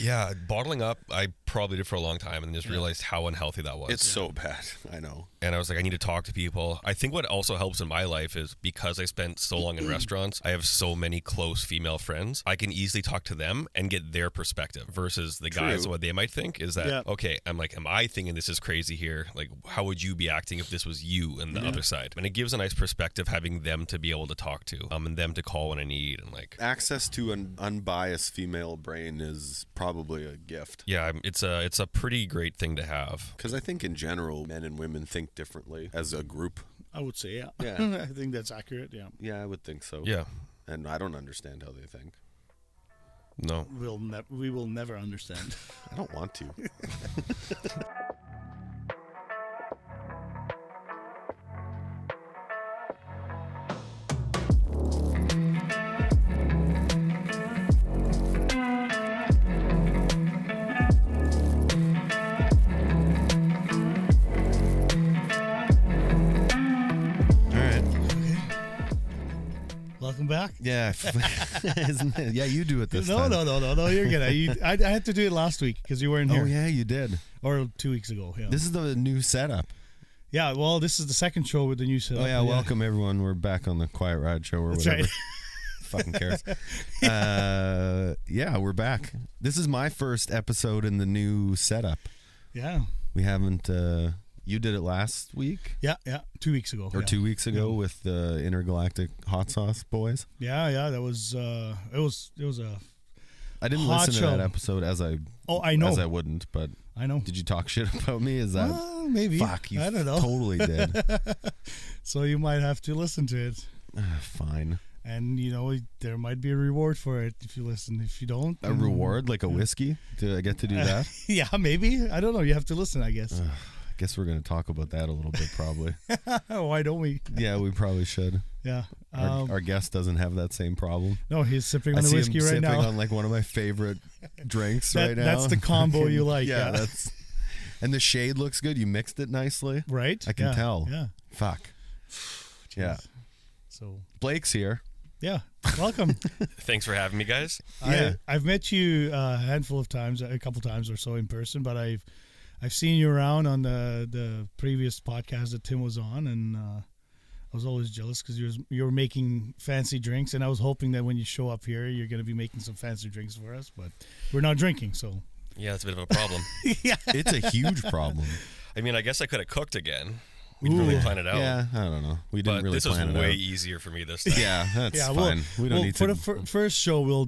Yeah, bottling up, I probably did for a long time and just realized how unhealthy that was. It's so bad. I know. And I was like, I need to talk to people. I think what also helps in my life is because I spent so long in restaurants, I have so many close female friends. I can easily talk to them and get their perspective versus the guys. What they might think is that, okay, I'm like, am I thinking this is crazy here? Like, how would you be acting if this was you and the other side? And it gives a nice perspective having them to be able to talk to and them to call when I need. And like access to an unbiased female brain is probably a gift. Yeah, it's a pretty great thing to have. Because I think in general, men and women think differently as a group. I would say, yeah. I think that's accurate, yeah. Yeah, I would think so. Yeah. And I don't understand how they think. No. We will never understand. I don't want to. Welcome back. Yeah. Yeah, you do it this time. No, you're good. I had to do it last week because you weren't here. Oh, yeah, you did. Or 2 weeks ago, yeah. This is the new setup. Yeah, well, this is the second show with the new setup. Oh, yeah, welcome, everyone. We're back on the Quiet Ride Show or That's whatever. right. Fucking cares. Yeah, we're back. This is my first episode in the new setup. Yeah. We haven't... You did it last week? Yeah, 2 weeks ago. Or 2 weeks ago with the Intergalactic Hot Sauce Boys? Yeah, that was it was a I didn't hot listen show. to that episode as I know. As I wouldn't, but I know. Did you talk shit about me? Is that maybe? Fuck, you I don't know. Totally did. So you might have to listen to it. Fine. And there might be a reward for it if you listen. If you don't, a reward like a whiskey? Do I get to do that? Yeah, maybe. I don't know. You have to listen, I guess. I guess we're going to talk about that a little bit, probably. Why don't we? Yeah, we probably should. Yeah. Our guest doesn't have that same problem. No, he's sipping on the whiskey right now. Sipping on like one of my favorite drinks right now. That's the combo you like. Yeah, that's. And the shade looks good. You mixed it nicely. Right. I can tell. Yeah. Fuck. Yeah. So Blake's here. Yeah. Welcome. Thanks for having me, guys. Yeah. I've met you a handful of times, a couple times or so in person, but I've seen you around on the previous podcast that Tim was on, and I was always jealous because you were making fancy drinks, and I was hoping that when you show up here, you're going to be making some fancy drinks for us, but we're not drinking, so. Yeah, it's a bit of a problem. Yeah. It's a huge problem. I mean, I guess I could have cooked again. We didn't really plan it out. Yeah, I don't know. We didn't really plan it out. This was way easier for me this time. Yeah, that's fine. We don't need to. For the first show, we'll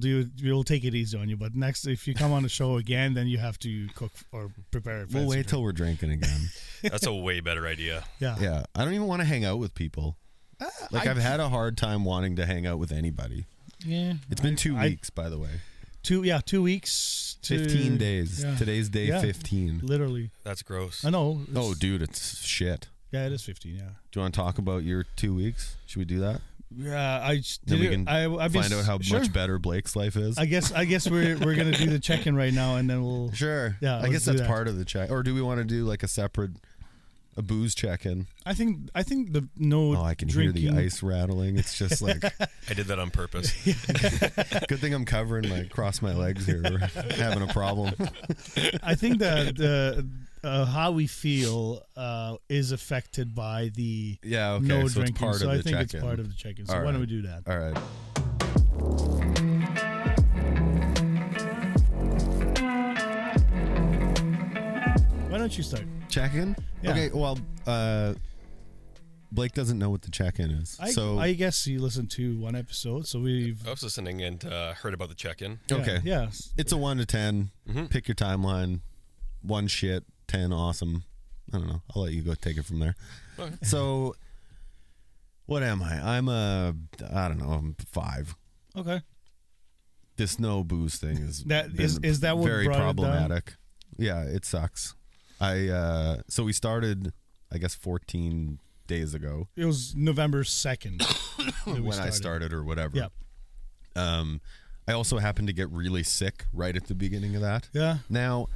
take it easy on you. But next, if you come on the show again, then you have to cook or prepare. We'll wait till we're drinking again. That's a way better idea. Yeah. Yeah. I don't even want to hang out with people. I've had a hard time wanting to hang out with anybody. Yeah. It's been 2 weeks, by the way. 2 weeks. 15 days. Yeah. Today's day 15. Literally. That's gross. I know. Oh, dude, it's shit. Yeah, it is 15. Yeah. Do you want to talk about your 2 weeks? Should we do that? Yeah, then we can find out how much better Blake's life is. I guess we're gonna do the check-in right now, and then we'll. Sure. Yeah. I guess that's part of the check. Or do we want to do like a booze check-in? I think the no. Oh, I can drinking. hear the ice rattling. It's just like I did that on purpose. Good thing I'm covering across my legs here. We're having a problem. I think that how we feel is affected by the no so drinking. It's part so of I the think check-in. it's part of the check-in. So All why don't right. we do that? All right. Why don't you start? Check-in? Yeah. Okay, well, Blake doesn't know what the check-in is. I guess he listened to one episode, so we've... I was listening and heard about the check-in. Okay. Yeah. It's a 1 to 10. Mm-hmm. Pick your timeline. 1 shit, 10 awesome. I don't know. I'll let you go take it from there. Okay. So, what am I? I'm I'm 5. Okay. This no booze thing is is that what very brought problematic. Yeah, it sucks. So we started, I guess, 14 days ago. It was November 2nd when I started or whatever. Yep. I also happened to get really sick right at the beginning of that. Yeah. Now,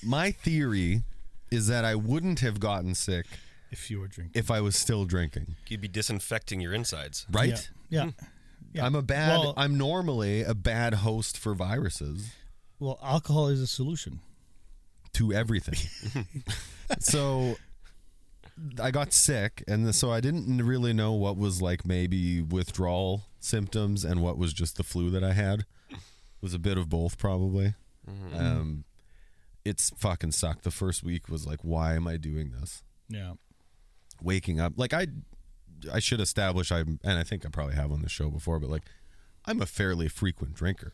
my theory is that I wouldn't have gotten sick if you were drinking. If I was still drinking. You'd be disinfecting your insides. Right? Yeah. Yeah. I'm normally a bad host for viruses. Well, alcohol is a solution to everything. So I got sick, and so I didn't really know what was like maybe withdrawal symptoms and what was just the flu that I had. It was a bit of both, probably. It's fucking sucked. The first week was like, why am I doing this? Yeah. Waking up, like I should establish, and I think I probably have on the show before, but like I'm a fairly frequent drinker.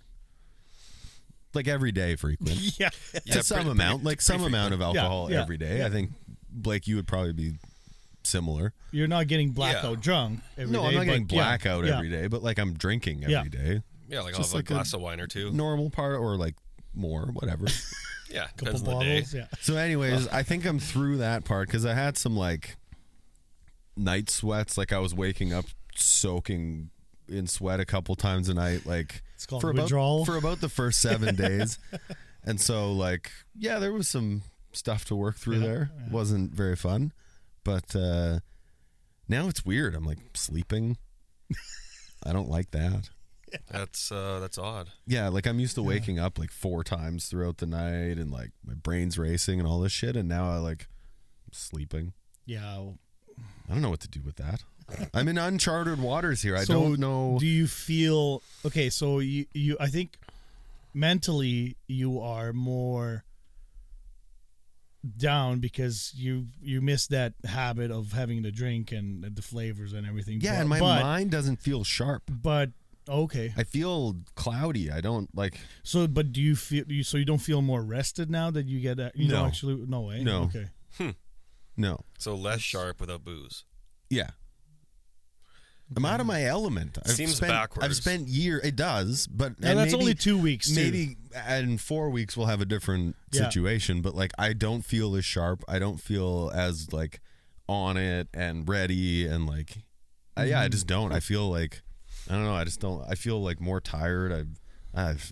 Like every day frequent. Yeah. To some amount, like some amount of alcohol Yeah. every day. I think, Blake, you would probably be similar. You're not getting blackout drunk every day. No, I'm not getting blackout yeah. every day, but like I'm drinking every day. Yeah, like I'll Just have like a glass of wine or two. Normal part, or like more, whatever. Yeah, Couple depends on the day. bottles. Yeah. So anyways, I think I'm through that part because I had some like night sweats. Like I was waking up soaking in sweat a couple times a night. Like It's called for withdrawal. for about the first 7 days. And so like, yeah, there was some stuff to work through there. Yeah. Wasn't very fun. But now it's weird. I'm like sleeping. I don't like that. That's odd. Yeah, like I'm used to waking up like 4 times throughout the night and like my brain's racing and all this shit, and now I'm sleeping. Yeah. I don't know what to do with that. I'm in uncharted waters here. I So don't know. Do you feel okay? So you I think mentally you are more down because you miss that habit of having the drink and the flavors and everything. Yeah, and my mind doesn't feel sharp. But okay. I feel cloudy. I don't like. So, but do you feel so you don't feel more rested now that you get that? You No. don't actually. No way. No. Okay. No. So less sharp without booze. Yeah. I'm out of my element. Seems backwards. I've spent years. It does, but Now and that's maybe, only 2 weeks. Too. Maybe in 4 weeks we'll have a different Yeah. situation. But like, I don't feel as sharp. I don't feel as like on it and ready and like, I just don't. I feel like I don't know. I just don't. I feel like more tired.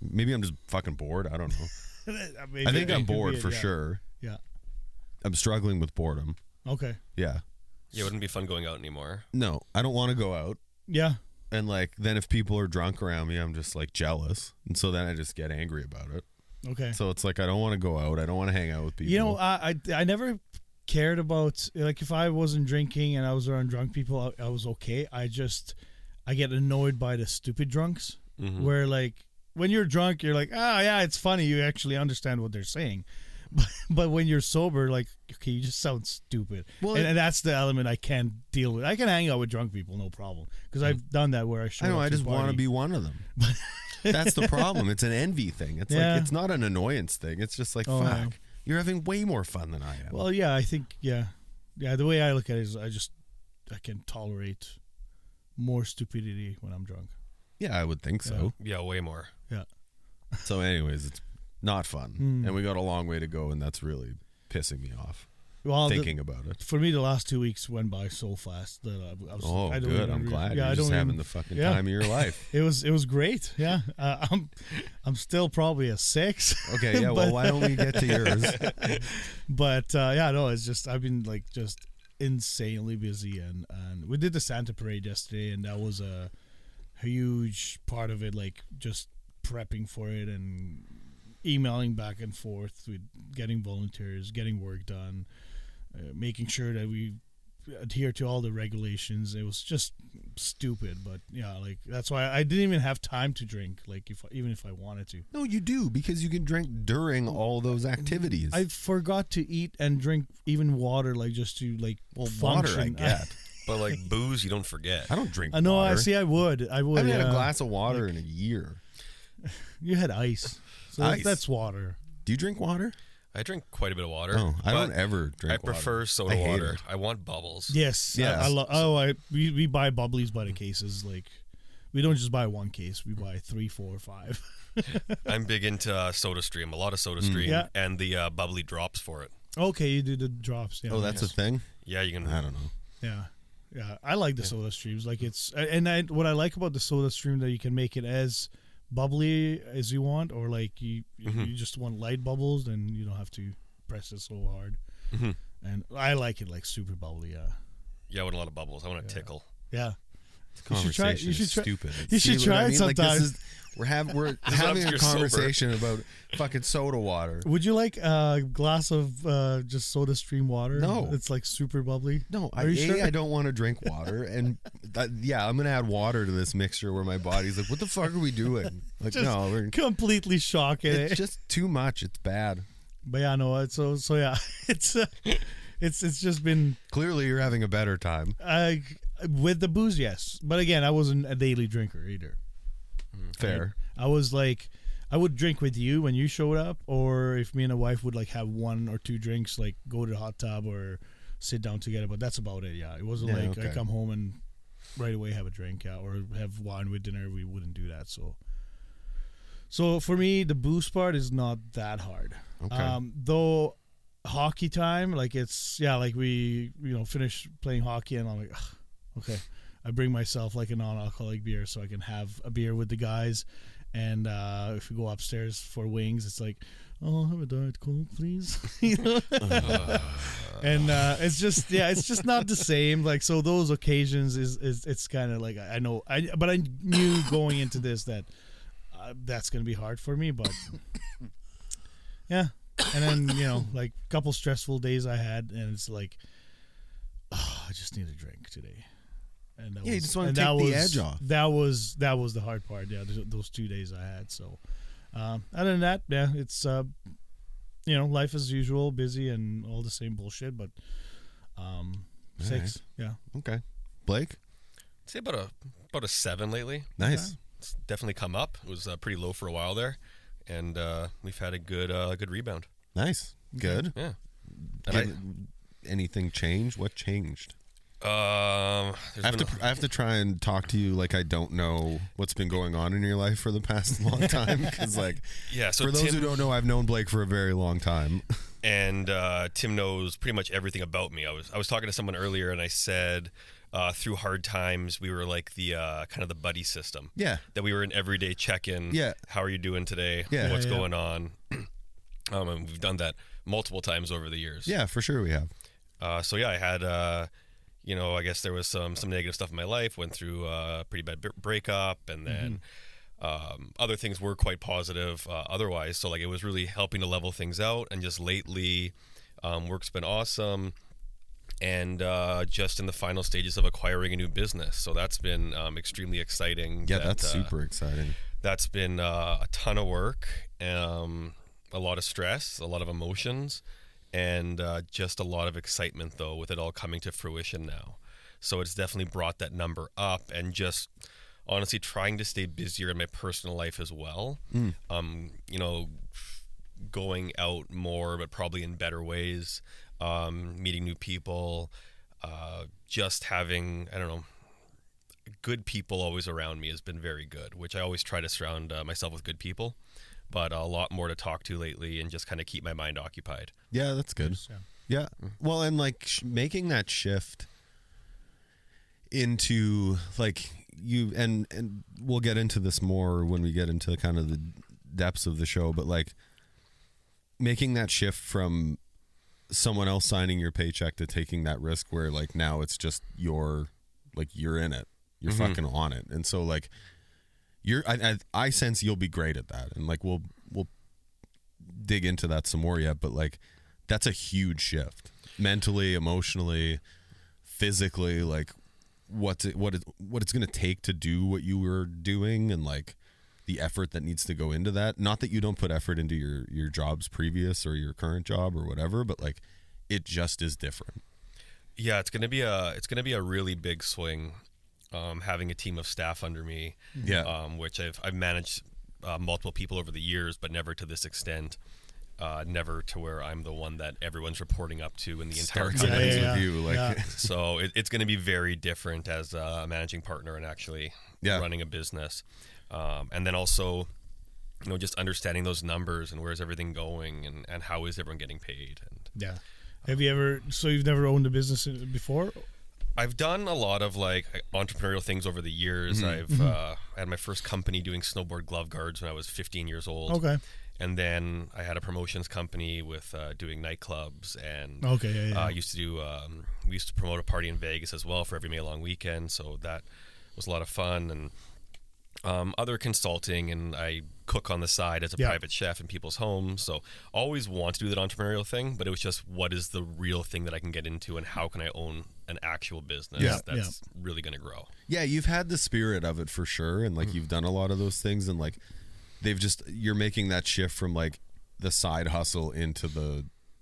Maybe I'm just fucking bored. I don't know. I think I'm bored for sure. Yeah. I'm struggling with boredom. Okay. Yeah. Yeah, it wouldn't be fun going out anymore. No, I don't want to go out. Yeah. And like, then if people are drunk around me, I'm just like jealous. And so then I just get angry about it. Okay. So it's like, I don't want to go out. I don't want to hang out with people. You know, I never cared about, like, if I wasn't drinking and I was around drunk people, I was okay. I get annoyed by the stupid drunks where, like, when you're drunk, you're like, oh, yeah, it's funny. You actually understand what they're saying. But when you're sober, like, okay, you just sound stupid. Well, and that's the element I can't deal with. I can hang out with drunk people, no problem. Because I've done that where I know, I just want to be one of them. That's the problem. It's an envy thing. It's like, it's not an annoyance thing. It's just like, fuck. Yeah. You're having way more fun than I am. Well, yeah, I think, yeah, the way I look at it is I can tolerate more stupidity when I'm drunk. Yeah, I would think so. Yeah, way more. Yeah. So anyways, it's not fun. And we got a long way to go, and that's really pissing me off. Well, thinking about it. For me, the last 2 weeks went by so fast that I was. Oh, I don't good. even I'm really- glad. Yeah, You're I just don't having even- the fucking yeah. time of your life. It was great. Yeah, I'm still probably a 6. Okay, yeah. Well, why don't we get to yours? But yeah, no, it's just I've been like just insanely busy, and we did the Santa Parade yesterday, and that was a huge part of it. Like just prepping for it and emailing back and forth with getting volunteers, getting work done, making sure that we adhere to all the regulations. It was just stupid, but yeah, like that's why I didn't even have time to drink. Like even if I wanted to. No, you do, because you can drink during all those activities. I forgot to eat and drink even water, like just to like water function. I get. But like booze, you don't forget. I don't drink I know. water. I see. I would. I haven't had a yeah. glass of water in a year. You had ice. So Ice. that's water. Do you drink water? I drink quite a bit of water. Oh, I but don't ever drink I prefer water. soda I hate water. it. I want bubbles. Yes. Yes. We buy bubblies by the cases. Like we don't just buy one case. We buy 3, 4, 5. I'm big into Soda Stream. A lot of Soda Stream. Yeah. And the bubbly drops for it. Okay, you do the drops. Yeah. Oh, that's a thing? Yeah, you can. I don't know. Yeah. Yeah, I like the Soda Streams. Like it's, and what I like about the Soda Stream that you can make it as bubbly as you want, or like you just want light bubbles, then you don't have to press it so hard. And I like it like super bubbly. Yeah. Yeah, I want a lot of bubbles. I want to tickle. Yeah. Conversation is stupid. You should try it sometime. We're having a conversation about fucking soda water. Would you like a glass of just Soda Stream water? No. It's like super bubbly. No, Are you sure? I don't want to drink water, and I'm gonna add water to this mixture where my body's like, what the fuck are we doing? Like, Just no, we're completely shocking. it's just too much. It's bad. But yeah, no. So yeah, it's just been Clearly, you're having a better time. with the booze, yes. But again, I wasn't a daily drinker either. Fair. I was like, I would drink with you when you showed up, or if me and a wife would like have 1 or 2 drinks, like go to the hot tub or sit down together. But that's about it. Yeah, it wasn't like I come home and right away have a drink, or have wine with dinner. We wouldn't do that. So for me, the booze part is not that hard. Okay. Though hockey time, like it's like we finish playing hockey and I'm like, ugh, okay. I bring myself like a non-alcoholic beer so I can have a beer with the guys. And if we go upstairs for wings, it's like, oh, have a Diet Coke, please. And it's just not the same. Like, so those occasions it's kind of like but I knew going into this that that's gonna be hard for me. But yeah, and then like a couple stressful days I had, and it's like, oh, I just need a drink today. And that you just want to take the edge off. That was the hard part. Yeah, those 2 days I had. So, other than that, yeah, it's life as usual, busy and all the same bullshit. But 6, yeah. Okay, Blake. I'd say about a 7 lately. Nice. It's definitely come up. It was pretty low for a while there, and we've had a good rebound. Nice. Good. Yeah. Anything change? What changed? I have to try and talk to you like I don't know what's been going on in your life for the past long time, because so for those who don't know, I've known Blake for a very long time, and Tim knows pretty much everything about me. I was talking to someone earlier, and I said through hard times we were like the kind of the buddy system. Yeah, that we were an everyday check-in. Yeah, how are you doing today? Yeah, what's going on? And we've done that multiple times over the years. Yeah, for sure we have. I had. I guess there was some negative stuff in my life, went through a pretty bad breakup, and then other things were quite positive otherwise. So like it was really helping to level things out. And just lately, work's been awesome, and just in the final stages of acquiring a new business. So that's been extremely exciting. Yeah, that's super exciting. That's been a ton of work, a lot of stress, a lot of emotions. And just a lot of excitement, though, with it all coming to fruition now. So it's definitely brought that number up, and just honestly trying to stay busier in my personal life as well. Going out more, but probably in better ways, meeting new people, just having, good people always around me has been very good, which I always try to surround myself with good people. But a lot more to talk to lately, and just kind of keep my mind occupied. Yeah, that's good. Yeah. Well, and like making that shift into like you, and we'll get into this more when we get into kind of the depths of the show, but like making that shift from someone else signing your paycheck to taking that risk where like now it's just you're in it, you're fucking on it. And so like, I sense you'll be great at that, and like we'll dig into that some more yet. But like that's a huge shift, mentally, emotionally, physically. Like what it's gonna take to do what you were doing, and like the effort that needs to go into that. Not that you don't put effort into your jobs previous or your current job or whatever, but like it just is different. Yeah, it's gonna be a really big swing. Having a team of staff under me, which I've managed multiple people over the years, but never to this extent, never to where I'm the one that everyone's reporting up to in the entire company. With you, So it's going to be very different as a managing partner and actually running a business, and then also, just understanding those numbers and where's everything going, and how is everyone getting paid. And have you ever? So you've never owned a business before? I've done a lot of like entrepreneurial things over the years. I've had my first company doing snowboard glove guards when I was 15 years old. Okay. And then I had a promotions company with doing nightclubs, and I used to do we used to promote a party in Vegas as well for every May long weekend. So that was a lot of fun, and other consulting, and I cook on the side as a private chef in people's homes. So always want to do that entrepreneurial thing, but it was just, what is the real thing that I can get into, and how can I own an actual business that's really going to grow? Yeah, you've had the spirit of it for sure, and like you've done a lot of those things, and like you're making that shift from like the side hustle into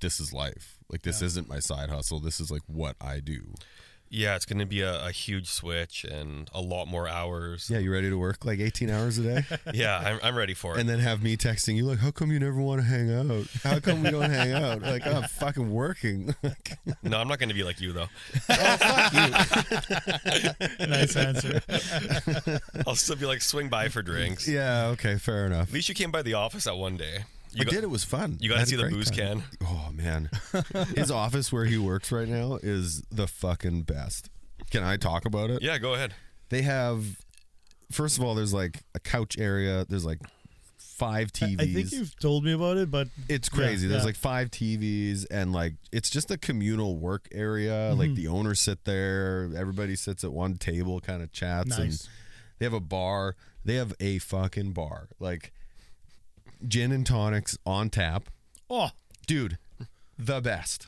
this is life. Like this isn't my side hustle. This is like what I do. Yeah, it's going to be a huge switch and a lot more hours. Yeah, you ready to work like 18 hours a day? Yeah, I'm ready for it. And then have me texting you like, how come you never want to hang out? How come we don't hang out? Like, oh, I'm fucking working. No, I'm not going to be like you, though. Oh, fuck you. Nice answer. I'll still be like, swing by for drinks. Yeah, okay, fair enough. At least you came by the office that one day. It was fun. You got to see the booze can. Oh, man. His office where he works right now is the fucking best. Can I talk about it? Yeah, go ahead. They have, first of all, there's like a couch area. There's like 5 TVs. I think you've told me about it, but it's crazy. There's like 5 TVs, and like it's just a communal work area. Like the owners sit there. Everybody sits at one table, kind of chats. Nice. And they have a bar. They have a fucking bar. Like, gin and tonics on tap. Oh, dude, the best.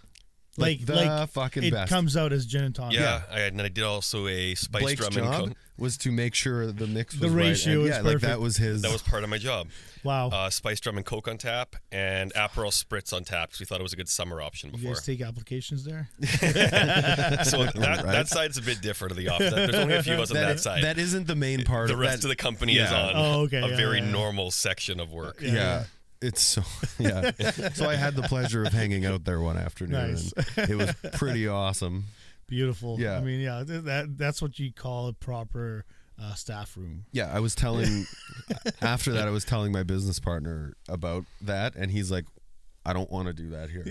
Like fucking it best. Comes out as gin and tonic. Yeah, and I did also a spiced Blake's rum job and coke. Was to make sure the mix was the ratio right. is Like perfect. that was his. That was part of my job. Wow. Spiced rum and coke on tap, and Aperol Spritz on tap, because we thought it was a good summer option before. You guys take applications there? So that side's a bit different of the office. There's only a few of us on that side. That isn't the main part. The rest of the company is on a very normal section of work. Yeah. It's so So I had the pleasure of hanging out there one afternoon. Nice. And it was pretty awesome. Beautiful. Yeah. I mean, that's what you call a proper staff room. Yeah, I was telling after that I was telling my business partner about that, and he's like, I don't want to do that here.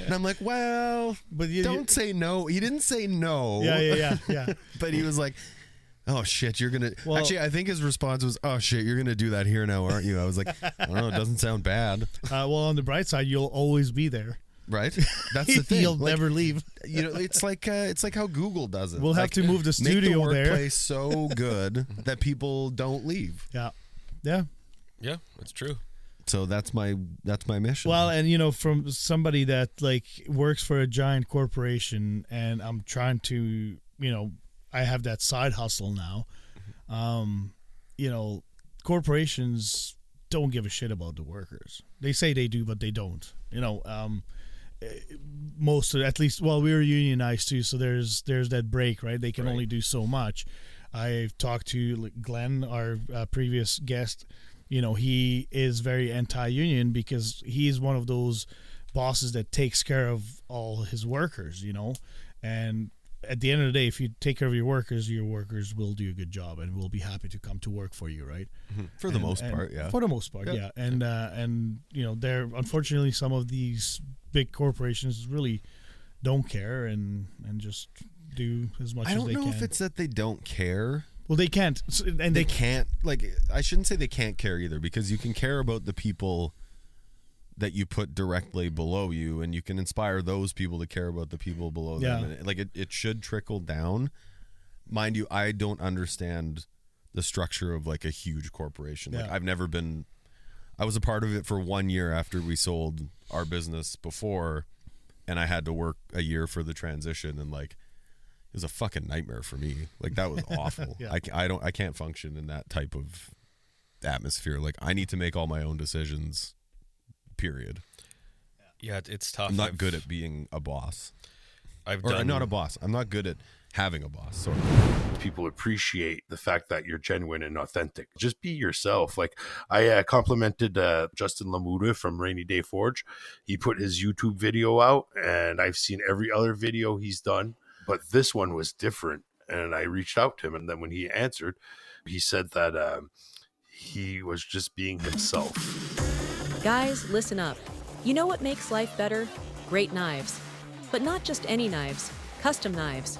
And I'm like, well, but don't say no. He didn't say no. Yeah. But he was like, oh shit, you're gonna actually I think his response was, oh shit, you're gonna do that here now, aren't you? I was like, I don't know, it doesn't sound bad. Well, on the bright side, you'll always be there. Right? That's the thing. You'll never leave. You know, it's like how Google does it. We'll have to move the studio make the there. workplace so good that people don't leave. Yeah, that's true. So that's my mission. Well, and from somebody that like works for a giant corporation, and I'm trying to, I have that side hustle now. Corporations don't give a shit about the workers. They say they do, but they don't. Most of, at least, well, we were unionized too, so there's that break, right? They can only do so much. I've talked to Glenn, our previous guest. He is very anti-union because he's one of those bosses that takes care of all his workers, and at the end of the day, if you take care of your workers will do a good job and will be happy to come to work for you, right? For the most part, yeah. For the most part, yeah. And there, unfortunately, some of these big corporations really don't care and just do as much as they can. I don't know if it's that they don't care. Well, they can't, and they can't. Like, I shouldn't say they can't care either, because you can care about the people that you put directly below you, and you can inspire those people to care about the people below them. And it should trickle down. Mind you, I don't understand the structure of like a huge corporation. Like I was a part of it for 1 year after we sold our business before, and I had to work a year for the transition, and like it was a fucking nightmare for me. Like that was awful. I can't function in that type of atmosphere. Like I need to make all my own decisions. Period. Yeah, it's tough. I'm not good at being a boss. I'm not a boss. I'm not good at having a boss. Sorry. People appreciate the fact that you're genuine and authentic. Just be yourself. Like I complimented Justin Lamuda from Rainy Day Forge. He put his YouTube video out, and I've seen every other video he's done, but this one was different. And I reached out to him, and then when he answered, he said that he was just being himself. Guys, listen up. You know what makes life better? Great knives. But not just any knives, custom knives.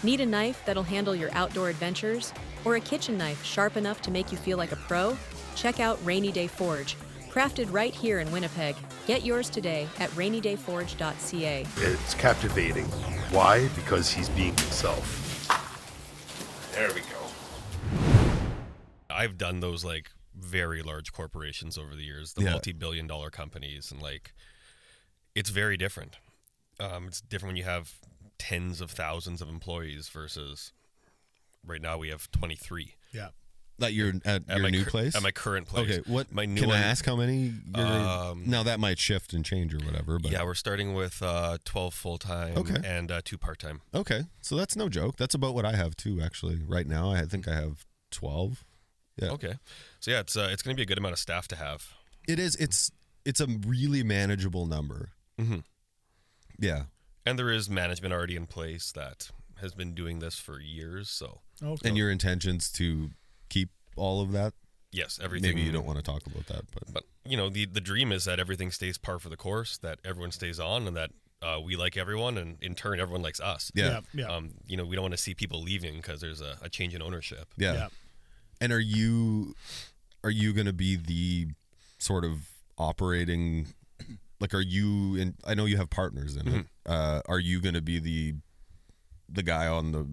Need a knife that'll handle your outdoor adventures? Or a kitchen knife sharp enough to make you feel like a pro? Check out Rainy Day Forge. Crafted right here in Winnipeg. Get yours today at rainydayforge.ca. It's captivating. Why? Because he's being himself. There we go. I've done those like very large corporations over the years, the multi-billion-dollar companies, and like it's very different. It's different when you have tens of thousands of employees versus right now we have 23. Yeah. That you're at your new place? At my current place. Okay, what my new can one, I ask how many? Now that might shift and change or whatever. But yeah, we're starting with 12 full-time and 2 part-time. Okay, so that's no joke. That's about what I have too, actually. Right now, I think I have 12. Yeah. Okay, so yeah, it's going to be a good amount of staff to have. It is. It's a really manageable number. Mm-hmm. Yeah. And there is management already in place that has been doing this for years. So. And your intentions to keep all of that? Yes, everything. Maybe you don't want to talk about that, but you know, the dream is that everything stays par for the course, that everyone stays on, and that we like everyone, and in turn, everyone likes us. Yeah. You know, we don't want to see people leaving because there's a change in ownership. Yeah. And are you going to be the sort of operating? Like, are you in? I know you have partners in it. Are you going to be the guy on the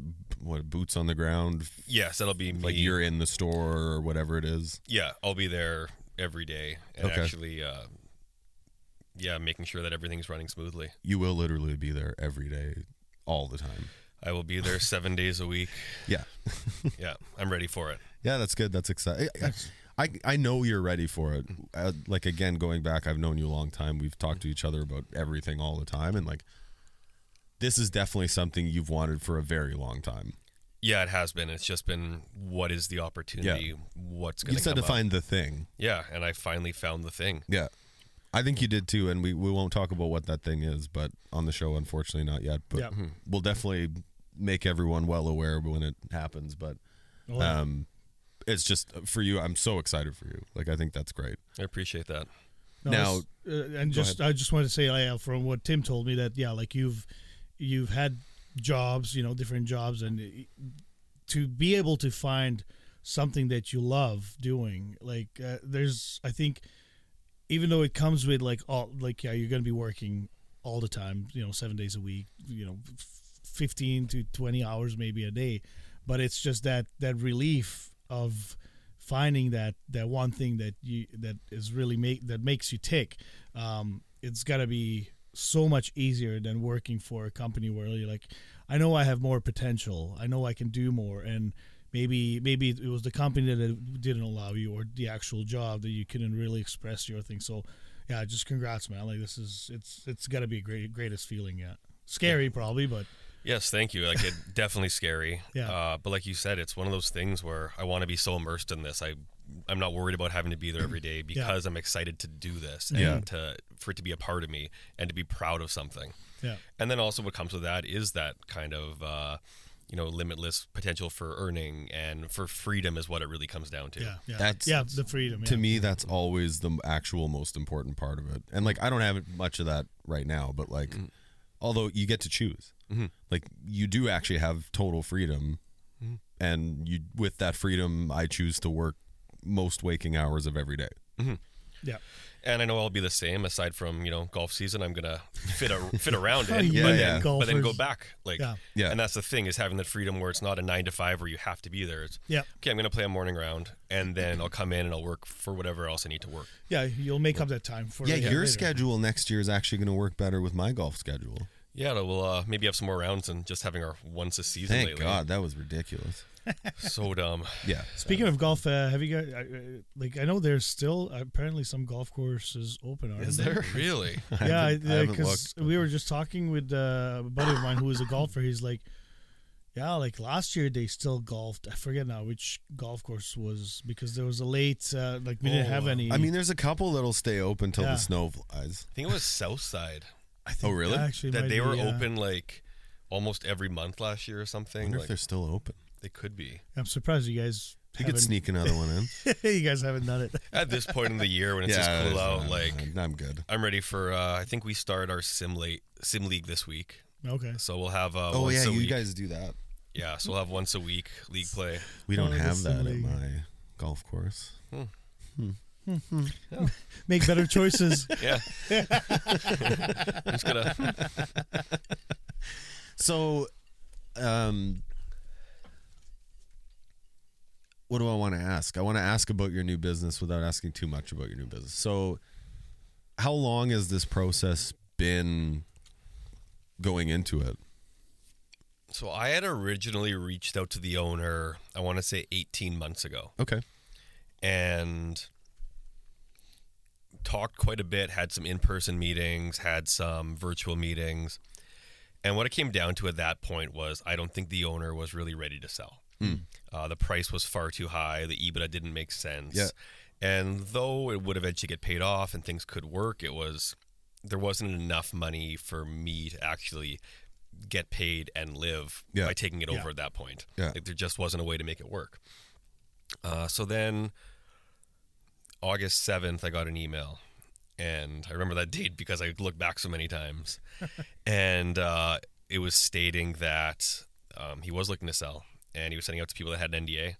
boots on the ground? Yes, that'll be me. Like you're in the store or whatever it is. Yeah, I'll be there every day and actually, making sure that everything's running smoothly. You will literally be there every day, all the time. I will be there 7 days a week. Yeah, yeah, I'm ready for it. Yeah, that's good. That's exciting. I know you're ready for it. Like, again, going back, I've known you a long time. We've talked to each other about everything all the time. And, like, this is definitely something you've wanted for a very long time. Yeah, it has been. It's just been, what is the opportunity? Yeah. What's going to come You said to up? find the thing. Yeah, and I finally found the thing. Yeah. I think you did, too. And we won't talk about what that thing is, but on the show, unfortunately, not yet. But we'll definitely make everyone well aware when it happens. But it's just, for you, I'm so excited for you. Like, I think that's great. I appreciate that. Now, I just wanted to say, from what Tim told me, that like you've had jobs, different jobs, and to be able to find something that you love doing, like I think, even though it comes with you're going to be working all the time, 7 days a week, 15 to 20 hours maybe a day, but it's just that relief of finding that one thing that is really that makes you tick. It's got to be so much easier than working for a company where you're like, I know I have more potential, I know I can do more, and maybe it was the company that didn't allow you, or the actual job that you couldn't really express your thing. So yeah, just congrats, man. Like, this is it's got to be greatest feeling. Yeah, scary probably, but yes, thank you. Like, it definitely scary. Yeah. But like you said, it's one of those things where I want to be so immersed in this. I'm not worried about having to be there every day because I'm excited to do this and for it to be a part of me and to be proud of something. Yeah. And then also what comes with that is that kind of limitless potential for earning and for freedom is what it really comes down to. Yeah. That's the freedom. To me, that's always the actual most important part of it. And like, I don't have much of that right now, but like, although you get to choose, like, you do actually have total freedom, and with that freedom, I choose to work most waking hours of every day. Yeah. And I know I'll be the same aside from, golf season. I'm going to fit around it, but then go back. And that's the thing, is having that freedom where it's not a 9 to 5 where you have to be there. It's, okay, I'm going to play a morning round, and then I'll come in and I'll work for whatever else I need to work. Yeah, you'll make up that time for your later. schedule next year is actually going to work better with my golf schedule. Yeah, we'll maybe have some more rounds and just having our once a season Thank lately. God, that was ridiculous. So dumb. Yeah. Speaking of golf, have you guys I know there's still apparently some golf courses open, aren't Is there? Really? Yeah, because we were just talking with a buddy of mine who is a golfer. He's like, yeah, like last year they still golfed. I forget now which golf course was, because there was a late we didn't have any. I mean, there's a couple that'll stay open till the snow flies. I think it was Southside. I think really? That they were open like almost every month last year or something. I wonder if they're still open. They could be. I'm surprised you guys. You could sneak another one in. You guys haven't done it. At this point in the year when it's just cool out, I'm good. I'm ready for. I think we start our sim league this week. Okay. So we'll have. You week. Guys do that. Yeah, so we'll have once a week league play. We don't have that at my golf course. Make better choices. Yeah. I'm just gonna. So, what do I want to ask? I want to ask about your new business without asking too much about your new business. So how long has this process been going into it? So I had originally reached out to the owner, I want to say 18 months ago. Okay. And talked quite a bit, had some in-person meetings, had some virtual meetings. And what it came down to at that point was I don't think the owner was really ready to sell. The price was far too high. The EBITDA didn't make sense. Yeah. And though it would eventually get paid off and things could work, there wasn't enough money for me to actually get paid and live by taking it over at that point. Yeah. Like, there just wasn't a way to make it work. So then August 7th, I got an email. And I remember that date because I looked back so many times. And it was stating that he was looking to sell. And he was sending out to people that had an NDA.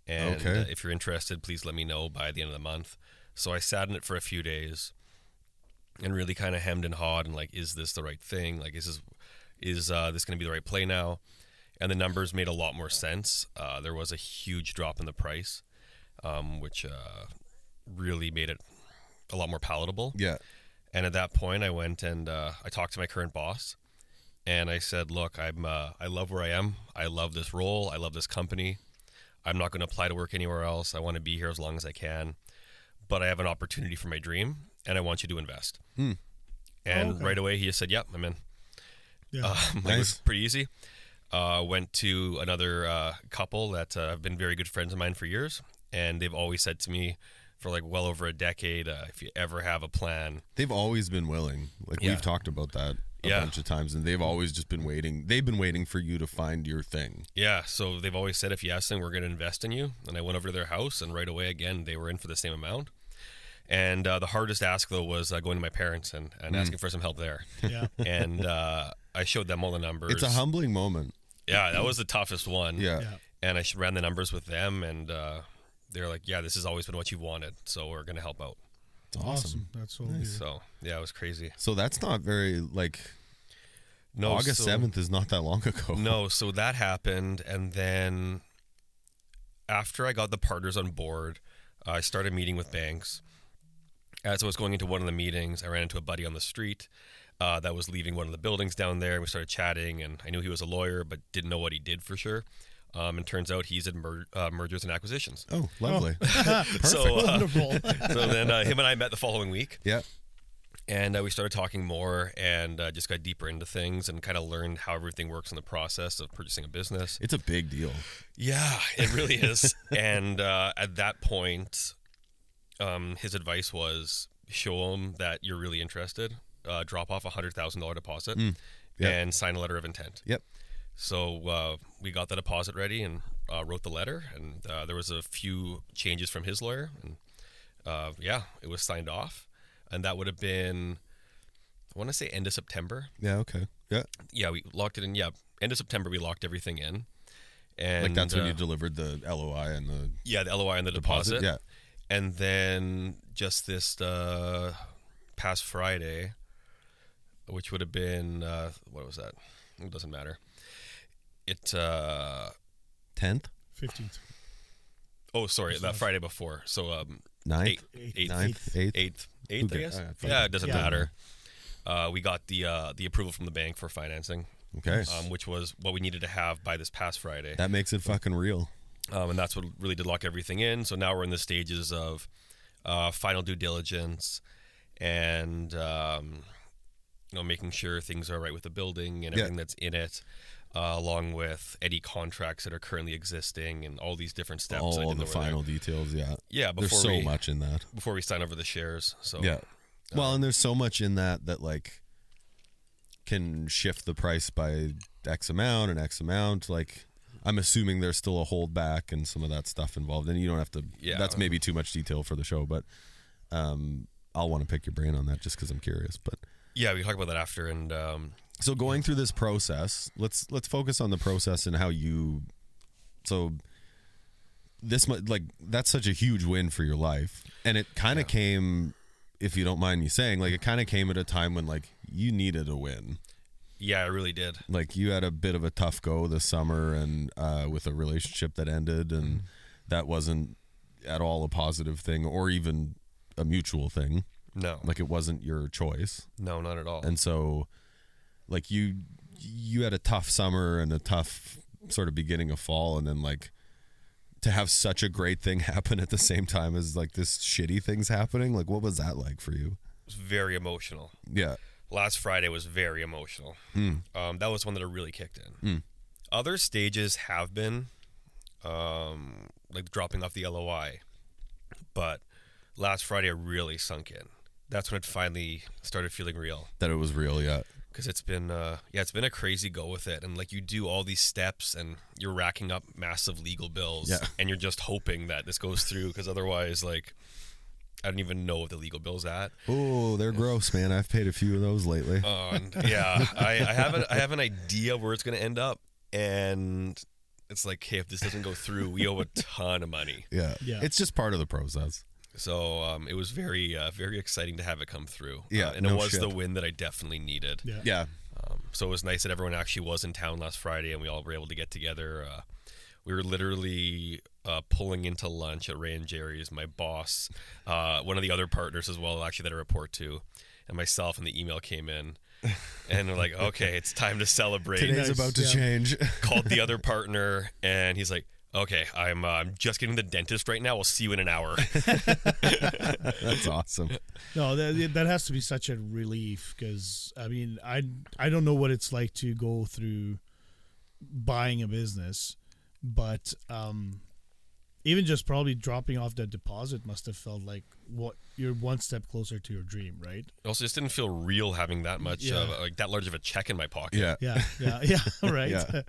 And if you're interested, please let me know by the end of the month. So I sat in it for a few days and really kind of hemmed and hawed and like, is this the right thing? Like, is this going to be the right play now? And the numbers made a lot more sense. There was a huge drop in the price, which really made it a lot more palatable. Yeah. And at that point, I went and I talked to my current boss. And I said, look, I love where I am. I love this role. I love this company. I'm not going to apply to work anywhere else. I want to be here as long as I can. But I have an opportunity for my dream, and I want you to invest. And right away, he just said, yep, I'm in. Yeah. It was pretty easy. Went to another couple that have been very good friends of mine for years. And they've always said to me for like well over a decade, if you ever have a plan. They've always been willing. Like we've talked about that a bunch of times, and they've always just been waiting. They've been waiting for you to find your thing. Yeah, so they've always said, if you ask them, we're going to invest in you. And I went over to their house, and right away, again, they were in for the same amount. And the hardest ask, though, was going to my parents and asking for some help there. Yeah. And I showed them all the numbers. It's a humbling moment. Yeah, that was the toughest one. Yeah. And I ran the numbers with them, and they're like, yeah, this has always been what you wanted, so we're going to help out. It's awesome. That's so good. So, yeah, it was crazy. So that's not very, like... No, August 7th is not that long ago. No, so that happened, and then after I got the partners on board, I started meeting with banks. As I was going into one of the meetings, I ran into a buddy on the street that was leaving one of the buildings down there. We started chatting, and I knew he was a lawyer, but didn't know what he did for sure. And turns out he's in mergers and acquisitions. Oh, lovely. So, Wonderful. So then him and I met the following week. Yeah. And we started talking more and just got deeper into things and kind of learned how everything works in the process of purchasing a business. It's a big deal. Yeah, it really is. And at that point, his advice was show him that you're really interested, drop off $100,000 deposit, and sign a letter of intent. Yep. So we got the deposit ready and wrote the letter. And there was a few changes from his lawyer. And it was signed off. And that would have been, I want to say end of September. Yeah, okay. Yeah. Yeah, we locked it in. Yeah, end of September, we locked everything in. And like that's when you delivered the LOI and the... Yeah, the LOI and the deposit. Yeah. And then just this past Friday, which would have been, what was that? It doesn't matter. 10th? 15th. Oh, sorry, that Friday before. So 9th? 8th, I guess. Yeah, it doesn't matter. We got the approval from the bank for financing. Okay. Which was what we needed to have by this past Friday. That makes it fucking real. And that's what really did lock everything in. So now we're in the stages of final due diligence and making sure things are right with the building and everything that's in it. Along with any contracts that are currently existing and all these different steps. All the final details, yeah. Yeah, there's so much in that. Before we sign over the shares. So yeah. Well, and there's so much in that like can shift the price by X amount and X amount. Like, I'm assuming there's still a holdback and some of that stuff involved. And you don't have to, that's maybe too much detail for the show, but I'll want to pick your brain on that just because I'm curious. But yeah, we can talk about that after. And so going through this process, let's focus on the process and how you. So this like that's such a huge win for your life, and it kind of came, if you don't mind me saying, like it kind of came at a time when like you needed a win. Yeah, I really did. Like you had a bit of a tough go this summer, and with a relationship that ended, and that wasn't at all a positive thing or even a mutual thing. No. Like it wasn't your choice. No, not at all. And so like you had a tough summer and a tough sort of beginning of fall, and then like to have such a great thing happen at the same time as like this shitty thing's happening. Like what was that like for you? It was very emotional. Yeah. Last Friday was very emotional. That was one that really kicked in. Other stages have been like dropping off the LOI, but last Friday it really sunk in. That's when it finally started feeling real. That it was real, yeah. Because it's been it's been a crazy go with it, and like you do all these steps and you're racking up massive legal bills, and you're just hoping that this goes through, because otherwise, like, I don't even know what the legal bill's at. Oh, they're gross, man. I've paid a few of those lately. And I have an idea where it's going to end up, and it's like, hey, if this doesn't go through, we owe a ton of money. Yeah. It's just part of the process. So it was very exciting to have it come through. Yeah, and it was the win that I definitely needed. Yeah. So it was nice that everyone actually was in town last Friday, and we all were able to get together. We were literally pulling into lunch at Ray and Jerry's. My boss, one of the other partners as well, actually, that I report to, and myself, and the email came in. And we're like, okay, it's time to celebrate. Today's about to change. Called the other partner, and he's like, okay, I'm just getting the dentist right now. We'll see you in an hour. That's awesome. No, that has to be such a relief, because I mean, I don't know what it's like to go through buying a business, but even just probably dropping off that deposit must have felt like you're one step closer to your dream, right? It also just didn't feel real having that much like that large of a check in my pocket. Yeah, right. Yeah.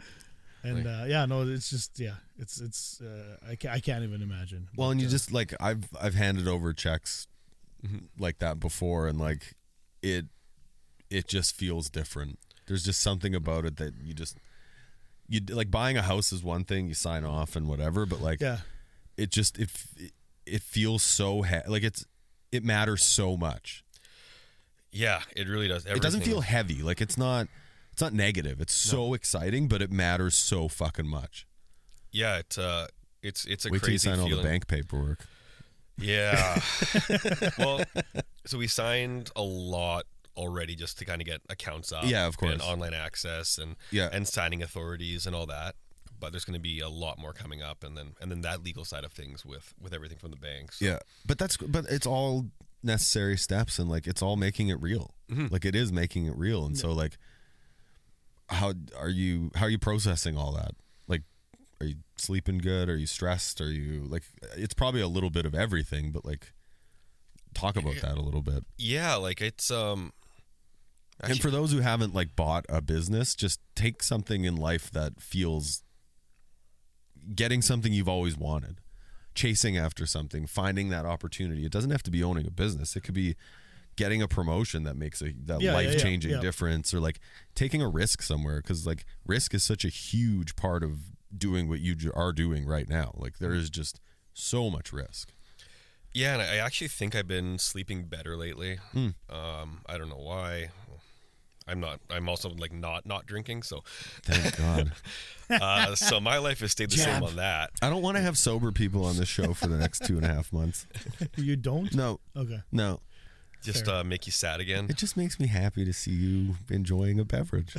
And it's just it's I can't even imagine. Well, and you just like I've handed over checks like that before, and like it just feels different. There's just something about it that you like, buying a house is one thing, you sign off and whatever, but like it just it feels so like it matters so much. Yeah, it really does. It doesn't feel heavy. Like it's not negative. It's so exciting, but it matters so fucking much. Yeah, it's a Wait crazy till you sign feeling. all the bank paperwork. Yeah. Well, so we signed a lot already just to kind of get accounts up. Yeah, of course. And online access and signing authorities and all that. But there's going to be a lot more coming up, and then that legal side of things with everything from the banks. Yeah, but it's all necessary steps, and like it's all making it real. Like it is making it real, and so like. How are you processing all that? Like, are you sleeping good? Are you stressed? Are you like, it's probably a little bit of everything, but like, talk about that a little bit. Yeah, like it's actually, and for those who haven't like bought a business, just take something in life that feels, getting something you've always wanted, chasing after something, finding that opportunity. It doesn't have to be owning a business. It could be getting a promotion that makes life-changing difference, or like taking a risk somewhere, because like risk is such a huge part of doing what you are doing right now. Like there is just so much risk. Yeah, and I actually think I've been sleeping better lately. I don't know why. I'm also like not drinking, so thank God. So my life has stayed the same on that. I don't want to have sober people on this show for the next 2.5 months. You don't? No. Okay. No. Just make you sad again. It just makes me happy to see you enjoying a beverage.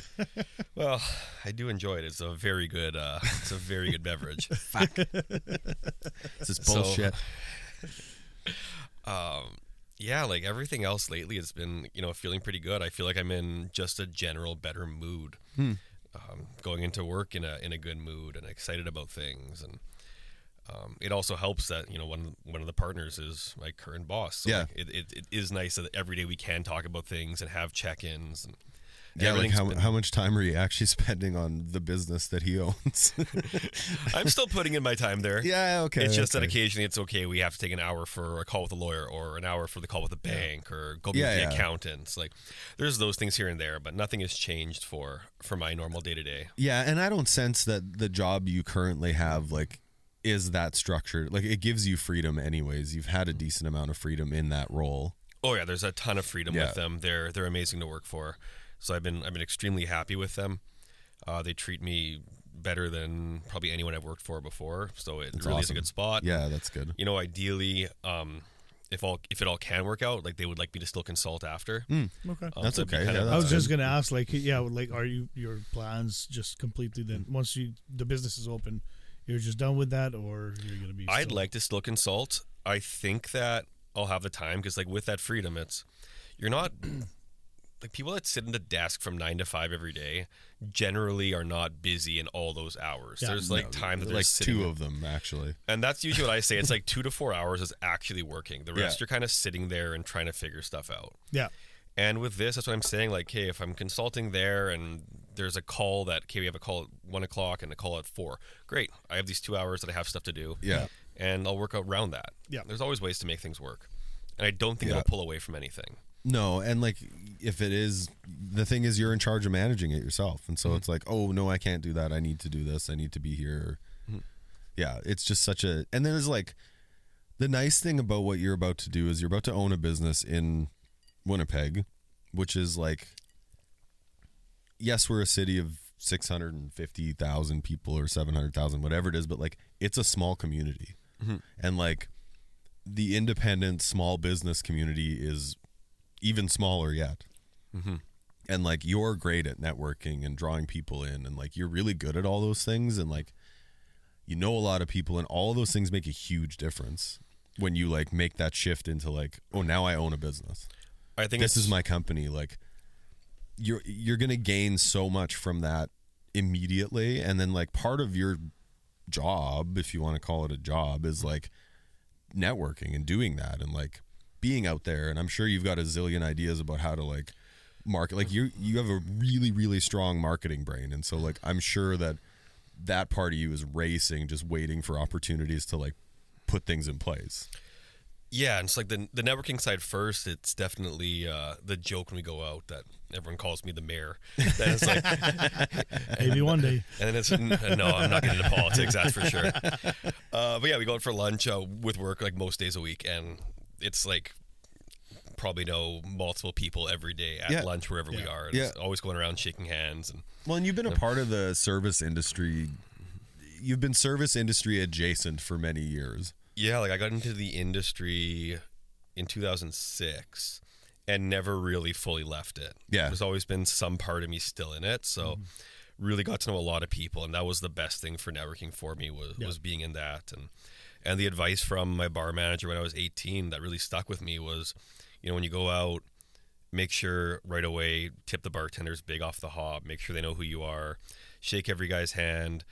Well, I do enjoy it. It's a very good beverage. Fuck. This is bullshit. Yeah, like everything else lately, it's been, feeling pretty good. I feel like I'm in just a general better mood. Going into work in a good mood and excited about things, and it also helps that one of the partners is my current boss. So yeah, like, it is nice that every day we can talk about things and have check-ins. And yeah, like how much time are you actually spending on the business that he owns? I'm still putting in my time there. Yeah, okay. It's just that occasionally it's okay. We have to take an hour for a call with a lawyer, or an hour for the call with the bank, or go meet the accountants. Like there's those things here and there, but nothing has changed for my normal day to day. Yeah, and I don't sense that the job you currently have like is that structured. Like it gives you freedom anyways. You've had a decent amount of freedom in that role. Oh yeah, there's a ton of freedom with them. They're amazing to work for. So I've been extremely happy with them. They treat me better than probably anyone I've worked for before. So it That's really is a awesome. good spot. Yeah, that's good. You know, ideally, if it all can work out, like they would like me to still consult after. Okay. That's so it'd be okay. kind Yeah, of- I that's was good. just gonna ask, like, like, are your plans just completely then once the business is open, you're just done with that, or you're gonna be? I'd like to still consult. I think that I'll have the time because, like, with that freedom, you're not like people that sit in the desk from 9 to 5 every day generally are not busy in all those hours. Yeah. There's like time that they're like just sitting two there. of them actually. And that's usually what I say. It's like 2 to 4 hours is actually working. The rest Yeah. you're kind of sitting there and trying to figure stuff out. Yeah. And with this, that's what I'm saying. Like, hey, if I'm consulting there and there's a call we have a call at 1 o'clock and a call at 4. Great. I have these 2 hours that I have stuff to do. Yeah. And I'll work around that. Yeah. There's always ways to make things work. And I don't think Yeah. it'll pull away from anything. No, and like if it is, the thing is you're in charge of managing it yourself, and so it's like, oh no, I can't do that. I need to do this. I need to be here. Yeah, it's just such a. And then there's like, the nice thing about what you're about to do is you're about to own a business in Winnipeg, which is like, yes, we're a city of 650,000 people or 700,000, whatever it is, but like it's a small community, and like the independent small business community is even smaller yet. And like you're great at networking and drawing people in, and like you're really good at all those things, and like you know a lot of people, and all of those things make a huge difference when you like make that shift into like, oh, now I own a business. I think This is my company. Like you're gonna gain so much from that immediately, and then like part of your job, if you want to call it a job, is like networking and doing that and like being out there. And I'm sure you've got a zillion ideas about how to like market. Like you have a really, really strong marketing brain, and so like I'm sure that part of you is racing, just waiting for opportunities to like put things in place. Yeah, and it's like the networking side first. It's definitely the joke when we go out that everyone calls me the mayor. That is like Maybe one day. And then it's no, I'm not getting into politics, that's for sure. But yeah, we go out for lunch with work like most days a week, and it's like probably know multiple people every day at Yeah. lunch wherever we are. And Yeah. it's always going around shaking hands and Well, and you've been a part of the service industry. You've been service industry adjacent for many years. yeah, like I got into the industry in 2006 and never really fully left it. Yeah. There's always been some part of me still in it. So really got to know a lot of people, and that was the best thing for networking for me was being in that. And the advice from my bar manager when I was 18 that really stuck with me was, you know, when you go out, make sure right away, tip the bartenders big off the hop, make sure they know who you are, shake every guy's hand,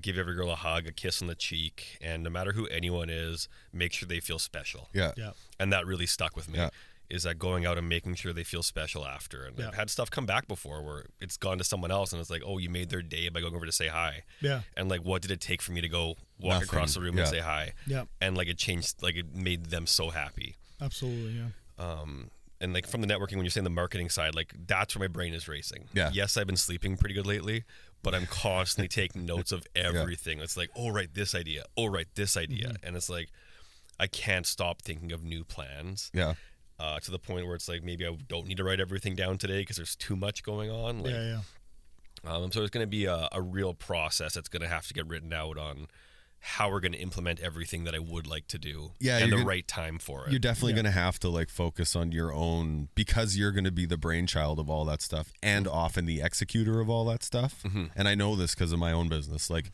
give every girl a hug, a kiss on the cheek, and no matter who anyone is, make sure they feel special. Yeah. Yeah. And that really stuck with me. Yeah. Is that going out and making sure they feel special after. And I've had stuff come back before where it's gone to someone else and it's like, oh, you made their day by going over to say hi. Yeah. And like, what did it take for me to go walk Nothing. across the room Yeah. and say hi? Yeah. And like it changed, like it made them so happy. Absolutely. Yeah. And like from the networking, when you're saying the marketing side, like that's where my brain is racing. Yeah. Yes, I've been sleeping pretty good lately, but I'm constantly taking notes of everything. It's like, oh, right, this idea. Oh, right, this idea. And it's like, I can't stop thinking of new plans. Yeah. To the point where it's like maybe I don't need to write everything down today because there's too much going on. Like, Yeah. so it's going to be a real process that's going to have to get written out on how we're going to implement everything that I would like to do. Yeah, and you're the gonna- right time for it. You're definitely going to have to like focus on your own, because you're going to be the brainchild of all that stuff and often the executor of all that stuff. And I know this because of my own business. Like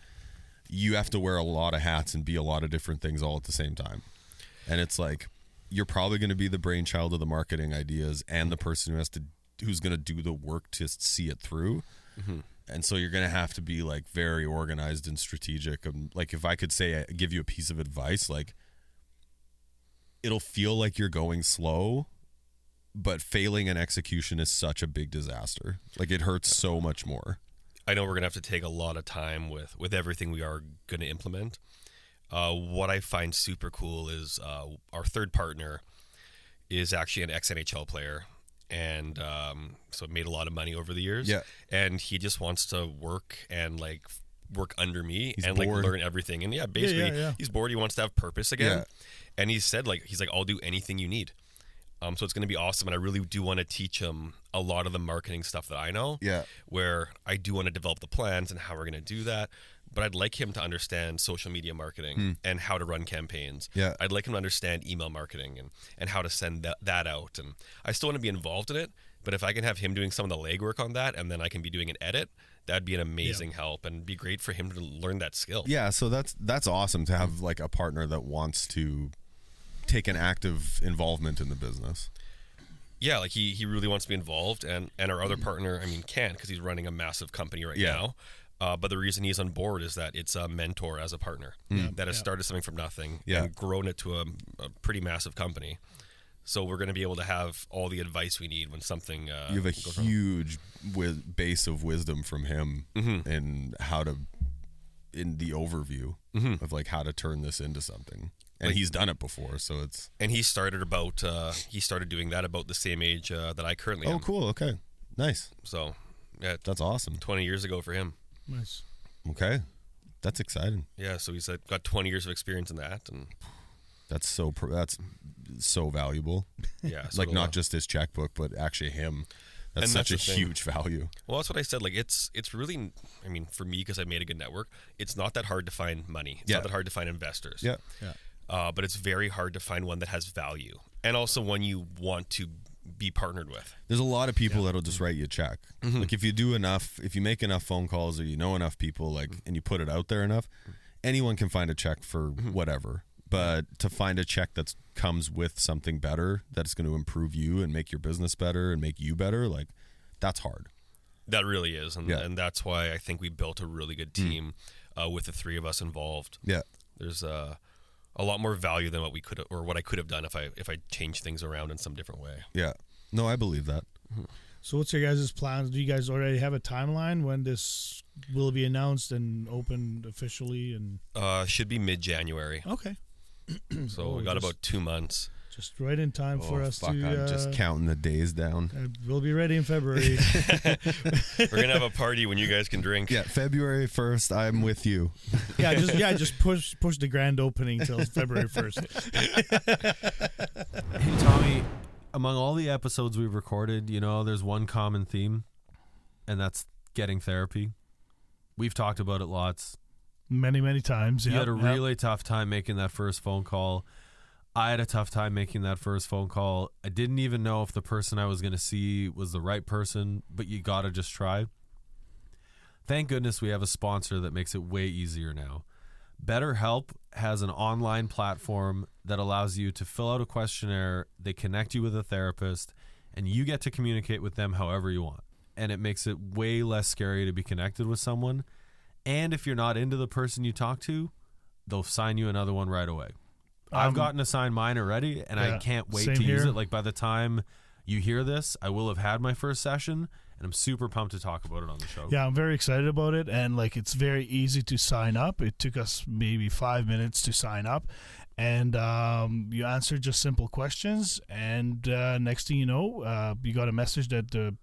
you have to wear a lot of hats and be a lot of different things all at the same time. And it's like, you're probably going to be the brainchild of the marketing ideas and the person who's going to do the work to see it through. And so you're going to have to be like very organized and strategic. And like, if I could say, give you a piece of advice, like it'll feel like you're going slow, but failing in execution is such a big disaster. Like it hurts so much more. I know we're going to have to take a lot of time with everything we are going to implement. What I find super cool is our third partner is actually an ex-NHL player, and so made a lot of money over the years. Yeah. And he just wants to work and like work under me He's and bored. like learn everything. And basically yeah. he's bored. He wants to have purpose again. Yeah. And he's like, I'll do anything you need. So it's going to be awesome, and I really do want to teach him a lot of the marketing stuff that I know. Yeah. Where I do want to develop the plans and how we're going to do that, but I'd like him to understand social media marketing and how to run campaigns. Yeah. I'd like him to understand email marketing and how to send that out. And I still want to be involved in it, but if I can have him doing some of the legwork on that, and then I can be doing an edit, that'd be an amazing help, and be great for him to learn that skill. Yeah. So that's awesome to have like a partner that wants to take an active involvement in the business. Yeah, like he really wants to be involved, and our other partner, I mean, can't, because he's running a massive company right now. But the reason he's on board is that it's a mentor as a partner that has started something from nothing and grown it to a pretty massive company. So we're going to be able to have all the advice we need when something you have a goes wrong. huge base of wisdom from him and how to, in the overview of like how to turn this into something. And he's done it before, so it's... And he started doing that about the same age that I currently am. Oh, cool. Okay. Nice. So, yeah. That's awesome. 20 years ago for him. Nice. Okay. That's exciting. Yeah, so he's got 20 years of experience in that, and... That's so valuable. Yeah. So like not just his checkbook, but actually him. That's such a huge value. Well, that's what I said. Like it's really, I mean, for me, because I made a good network, it's not that hard to find money. It's not that hard to find investors. Yeah. But it's very hard to find one that has value, and also one you want to be partnered with. There's a lot of people that'll just write you a check. Like if you make enough phone calls or you know enough people, like, and you put it out there enough, anyone can find a check for whatever. But to find a check that comes with something better that's going to improve you and make your business better and make you better, like, that's hard. That really is, and that's why I think we built a really good team with the three of us involved. Yeah, there's a lot more value than what I could have done if I changed things around in some different way. Yeah, no, I believe that. So what's your guys' plans? Do you guys already have a timeline when this will be announced and opened officially? And should be mid-January. Okay. So we got about 2 months. Just right in time for us to... I'm just counting the days down. We'll be ready in February. We're going to have a party when you guys can drink. Yeah, February 1st, I'm with you. just push the grand opening till February 1st. Hey, Tommy, among all the episodes we've recorded, there's one common theme, and that's getting therapy. We've talked about it lots. Many, many times. You had a really tough time making that first phone call. I had a tough time making that first phone call. I didn't even know if the person I was going to see was the right person, but you got to just try. Thank goodness we have a sponsor that makes it way easier now. BetterHelp has an online platform that allows you to fill out a questionnaire. They connect you with a therapist, and you get to communicate with them however you want. And it makes it way less scary to be connected with someone. And if you're not into the person you talk to, they'll sign you another one right away. I've gotten assigned mine already, and I can't wait to use it. Like, by the time you hear this, I will have had my first session, and I'm super pumped to talk about it on the show. Yeah, I'm very excited about it, and like it's very easy to sign up. It took us maybe 5 minutes to sign up, and you answer just simple questions, and next thing you know, you got a message that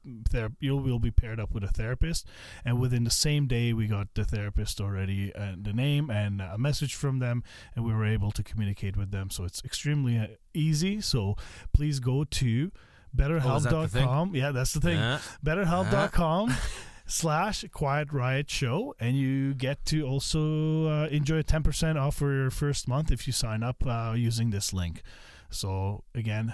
you will be paired up with a therapist, and within the same day we got the therapist already, the name and a message from them, and we were able to communicate with them. So it's extremely easy. So please go to BetterHelp.com. Yeah, that's the thing. BetterHelp.com/Quiet Riot Show, and you get to also enjoy 10% off for your first month if you sign up using this link. So again,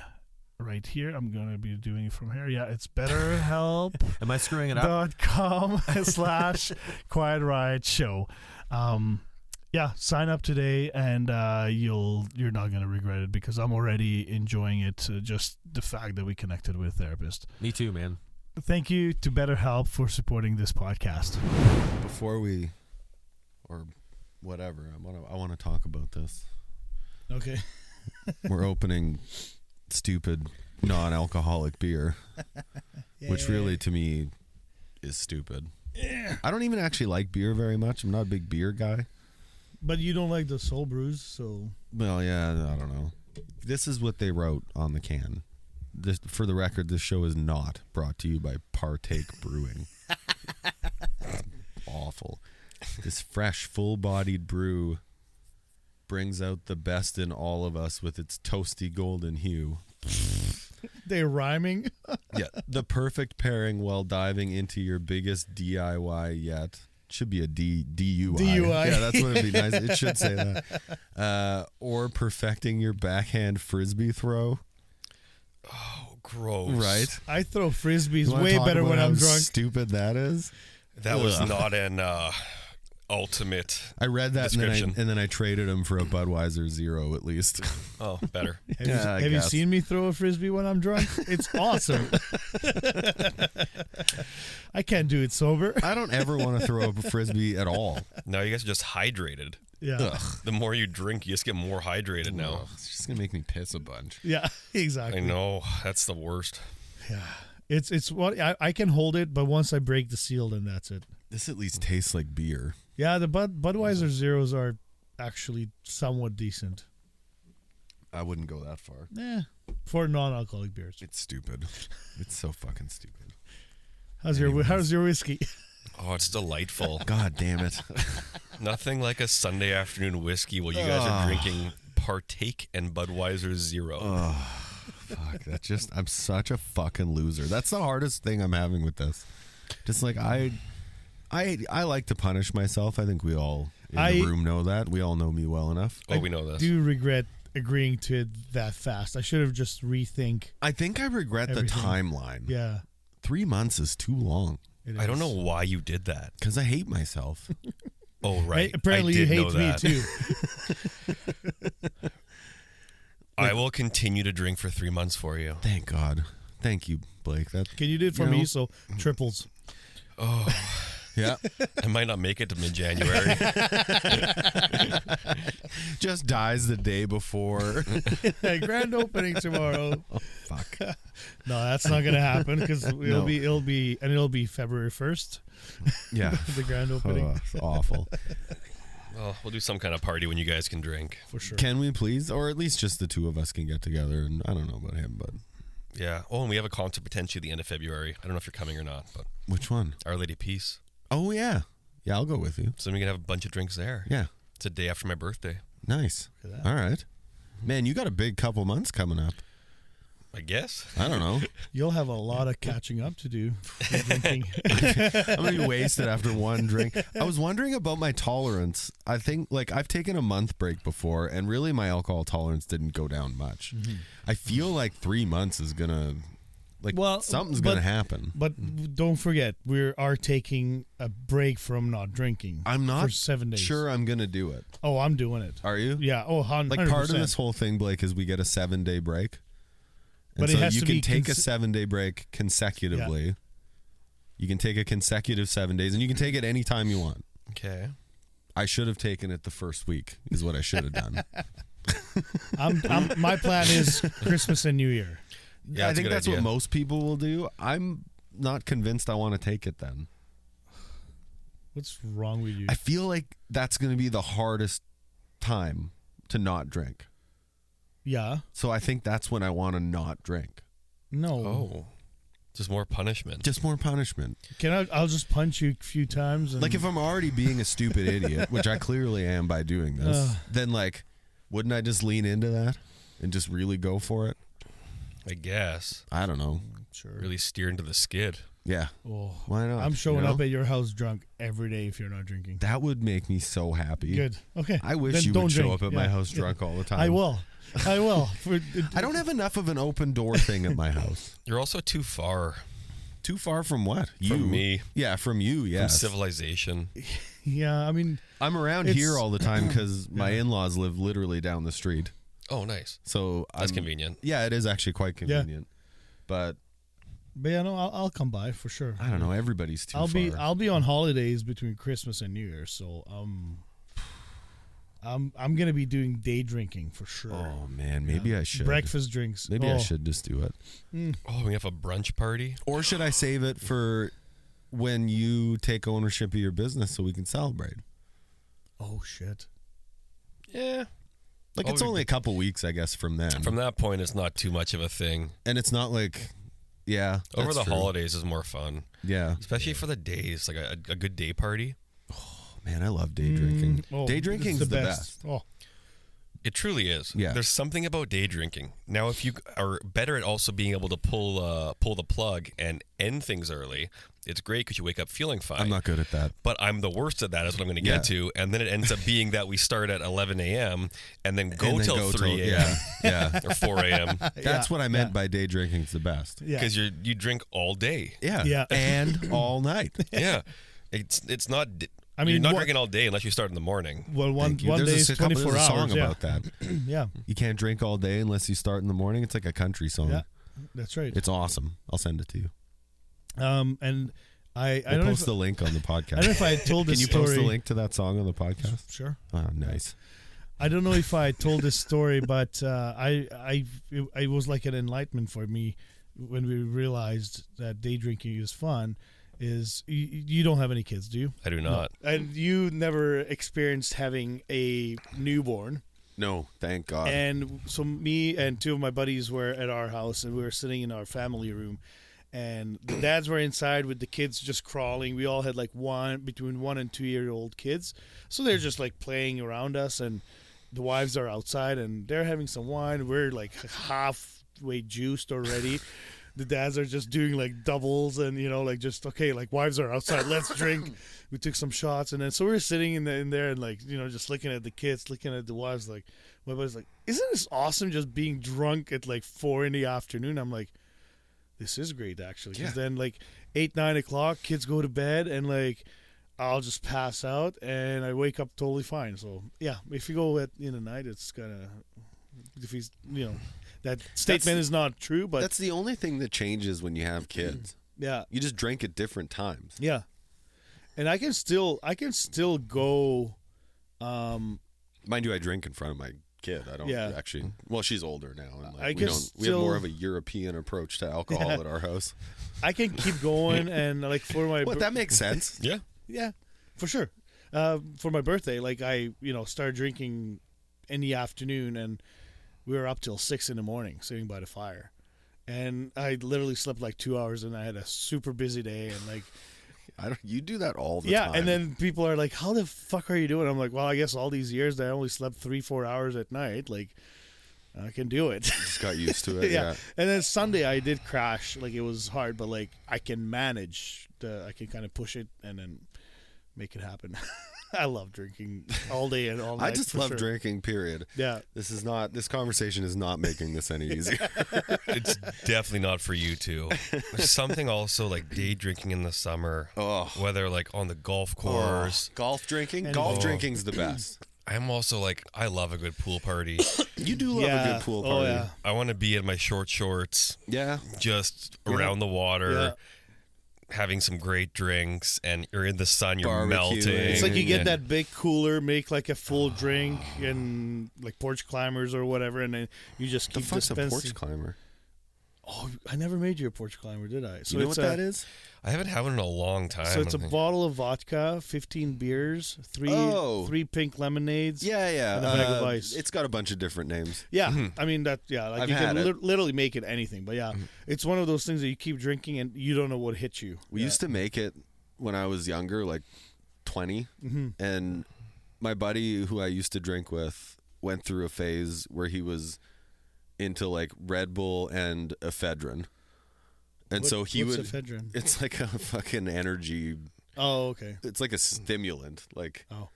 right here, I'm going to be doing it from here. Yeah, it's BetterHelp. Am I screwing it up? .com/Quiet Riot Show. Yeah, sign up today, and you're not going to regret it, because I'm already enjoying it. Just the fact that we connected with a therapist. Me too, man. Thank you to BetterHelp for supporting this podcast. Before we, or whatever, I want to talk about this. Okay. We're opening stupid non-alcoholic beer, which really to me is stupid. Yeah. I don't even actually like beer very much. I'm not a big beer guy. But you don't like the soul brews, so... Well, yeah, I don't know. This is what they wrote on the can. For the record, this show is not brought to you by Partake Brewing. Awful. This fresh, full-bodied brew brings out the best in all of us with its toasty golden hue. They're rhyming. Yeah, the perfect pairing while diving into your biggest DIY yet. Should be a DUI. DUI. Yeah, that's what it'd be nice. It should say that. Or perfecting your backhand frisbee throw. Oh, gross. Right? I throw frisbees You wanna way talk better about when how I'm drunk. stupid that is. That was not an ultimate. I read that description. and then I traded him for a Budweiser Zero at least. Oh, better. Have you seen me throw a frisbee when I'm drunk? It's awesome. I can't do it sober. I don't ever want to throw a frisbee at all. Now you guys are just hydrated. Yeah. Ugh. The more you drink, you just get more hydrated now. It's just gonna make me piss a bunch. Yeah, exactly. I know. That's the worst. Yeah. It's what I can hold it, but once I break the seal, then that's it. This at least tastes like beer. Yeah, the Budweiser Zeros are actually somewhat decent. I wouldn't go that far. Yeah, for non-alcoholic beers. It's stupid. It's so fucking stupid. How's your whiskey? Oh, it's delightful. God damn it. Nothing like a Sunday afternoon whiskey while you guys are drinking Partake and Budweiser Zero. Oh, fuck. I'm such a fucking loser. That's the hardest thing I'm having with this. Just like I like to punish myself. I think we all in the room know that. We all know me well enough. Oh, we know this. I do regret agreeing to it that fast. I should have just rethink. I think I regret everything. the timeline. Yeah. 3 months is too long. I don't know why you did that. Because I hate myself. Oh, right. Hey, apparently I you did hate know me that. too. I will continue to drink for 3 months for you. Thank God. Thank you, Blake. That Can you do it for me? So triples. Oh, yeah. I might not make it to mid-January. Just dies the day before. Hey, grand opening tomorrow. Oh, fuck. No, that's not gonna happen because it'll be February 1st. Yeah. The grand opening. Oh, it's awful. Well, we'll do some kind of party when you guys can drink. For sure. Can we please? Or at least just the two of us can get together. And I don't know about him, but Yeah. Oh, and we have a concert potentially at the end of February. I don't know if you're coming or not, but which one? Our Lady Peace. Oh, yeah. Yeah, I'll go with you. So then we can have a bunch of drinks there. Yeah. It's a day after my birthday. Nice. Look at that. All right. Man, you got a big couple months coming up. I guess. I don't know. You'll have a lot of catching up to do. Drinking. I'm going to be wasted after one drink. I was wondering about my tolerance. I think, like, I've taken a month break before, and really my alcohol tolerance didn't go down much. Mm-hmm. I feel like 3 months is going to, like, something's going to happen. But don't forget, we are taking a break from not drinking. I'm not for 7 days. sure I'm going to do it. Oh, I'm doing it. Are you? Yeah. Oh, 100%. Like, part of this whole thing, Blake, is we get a 7-day break. And But so it has you to can be take a 7-day break consecutively. Yeah. You can take a consecutive 7 days, and you can take it anytime you want. Okay. I should have taken it the first week, is what I should have done. My plan is Christmas and New Year. Yeah, I think that's idea. what most people will do. I'm not convinced I want to take it then. What's wrong with you? I feel like that's going to be the hardest time to not drink. Yeah. So I think that's when I want to not drink. No. Oh. Just more punishment. Just more punishment. I'll just punch you a few times. And like if I'm already being a stupid idiot, which I clearly am by doing this, then like, wouldn't I just lean into that and just really go for it? I guess. I don't know. Sure. Really steer into the skid. Yeah. Oh, why not? I'm showing up at your house drunk every day if you're not drinking. That would make me so happy. Good. Okay. I wish Then you don't would show drink. up at my house drunk all the time. I will. I don't have enough of an open door thing at my house. You're also too far. Too far from what? You? From me. Yeah, from you, yes. From civilization. Yeah, I mean... I'm around here all the time because my in-laws live literally down the street. Oh, nice. So that's convenient. Yeah, it is actually quite convenient. Yeah. But yeah, no, I'll come by for sure. I don't know. Everybody's too far. I'll be on holidays between Christmas and New Year, so I'm gonna be doing day drinking for sure. Oh man, maybe I should. Breakfast drinks. Maybe I should just do it. Oh, we have a brunch party? Or should I save it for when you take ownership of your business so we can celebrate? Oh shit. Yeah. Like it's only a couple weeks, I guess, from then. From that point, it's not too much of a thing. And it's not like, yeah. Over the true. holidays is more fun. Yeah. Especially for the days, like a good day party. Man, I love day drinking. Day drinking's the best. Oh. It truly is. Yeah. There's something about day drinking. Now, if you are better at also being able to pull the plug and end things early, it's great because you wake up feeling fine. I'm not good at that. But I'm the worst at that, is what I'm going to get to. And then it ends up being that we start at 11 a.m. and then go till 3 a.m. Yeah. or 4 a.m. That's what I meant by day drinking's the best. Yeah. Because you drink all day. Yeah. Yeah. And all night. Yeah. It's not... I mean, you're not what- drinking all day unless you start in the morning. Well, one Thank you. day There's is a 24 hours. song yeah. about that. Yeah. You can't drink all day unless you start in the morning. It's like a country song. Yeah. That's right. It's awesome. I'll send it to you. And I We'll don't know post if, the link on the podcast. I don't know if I told Can this you story. post the link to that song on the podcast? Sure. Oh, nice. I don't know if I told this story, but it was like an enlightenment for me when we realized that day drinking is fun. Is you don't have any kids, do you? I do not. And you never experienced having a newborn. No, thank God. And so me and two of my buddies were at our house, and we were sitting in our family room, and the dads were inside with the kids just crawling. We all had like between 1 and 2 year old kids, so they're just like playing around us, and the wives are outside and they're having some wine. We're like halfway juiced already. The dads are just doing like doubles, and like just okay, like wives are outside, let's drink. We took some shots, and then so we're sitting in there and like just looking at the kids, looking at the wives. Like my buddy's like, isn't this awesome just being drunk at like 4 p.m? I'm like, this is great actually, because then like 8-9 o'clock, kids go to bed, and like I'll just pass out and I wake up totally fine. So yeah, if you go in the night, it's kind of, if he's that statement is not true, but That's the only thing that changes when you have kids. yeah, You just drink at different times. yeah. And I can still go. Mind you, I drink in front of my kid. I don't Yeah. actually. Well, she's older now, and I we can don't. We have more still- of a European approach to alcohol at our house. I can keep going, and like for my What, that makes sense. Yeah. yeah, for sure. For my birthday, like I started drinking in the afternoon, and we were up till 6 a.m. sitting by the fire, and I literally slept like 2 hours, and I had a super busy day, and like. You do that all the Yeah, time. and then people are like, "How the fuck are you doing?" I'm like, "Well, I guess all these years that I only slept 3-4 hours at night, like I can do it." just got used to it. yeah. And then Sunday I did crash, like it was hard, but like I can manage. I can kind of push it and then make it happen. I love drinking all day and all night. I just for love sure. drinking. Period. Yeah, This conversation is not making this any easier. It's definitely not for you two. There's something also like day drinking in the summer. Oh. Whether like on the golf course. Golf drinking. And- Golf Oh. drinking's the best. I'm also like, I love a good pool party. You do love yeah. a good pool Oh party. yeah, I want to be in my short shorts, Yeah. just around the water, Yeah. having some great drinks, and you're in the sun, you're Barbecuing. melting. it's like you get and- that big cooler, make like a full drink and like porch climbers or whatever, and then you just The keep fuck's a dispensing. porch climber? Oh, I never made you a porch climber, did I? So You know it's what that is? I haven't had one in a long time. So it's a I think. bottle of vodka, 15 beers, Oh. three pink lemonades. Yeah. And a bag of ice. It's got a bunch of different names. Yeah, I mean that. Yeah, like I've you can had it. literally make it anything. But yeah, it's one of those things that you keep drinking and you don't know what hits you. We used to make it when I was younger, like 20, and my buddy who I used to drink with went through a phase where he was into like Red Bull and ephedrine, and so he what's would. ephedrine? It's like a fucking energy. Oh, okay. It's like a stimulant. Like Oh,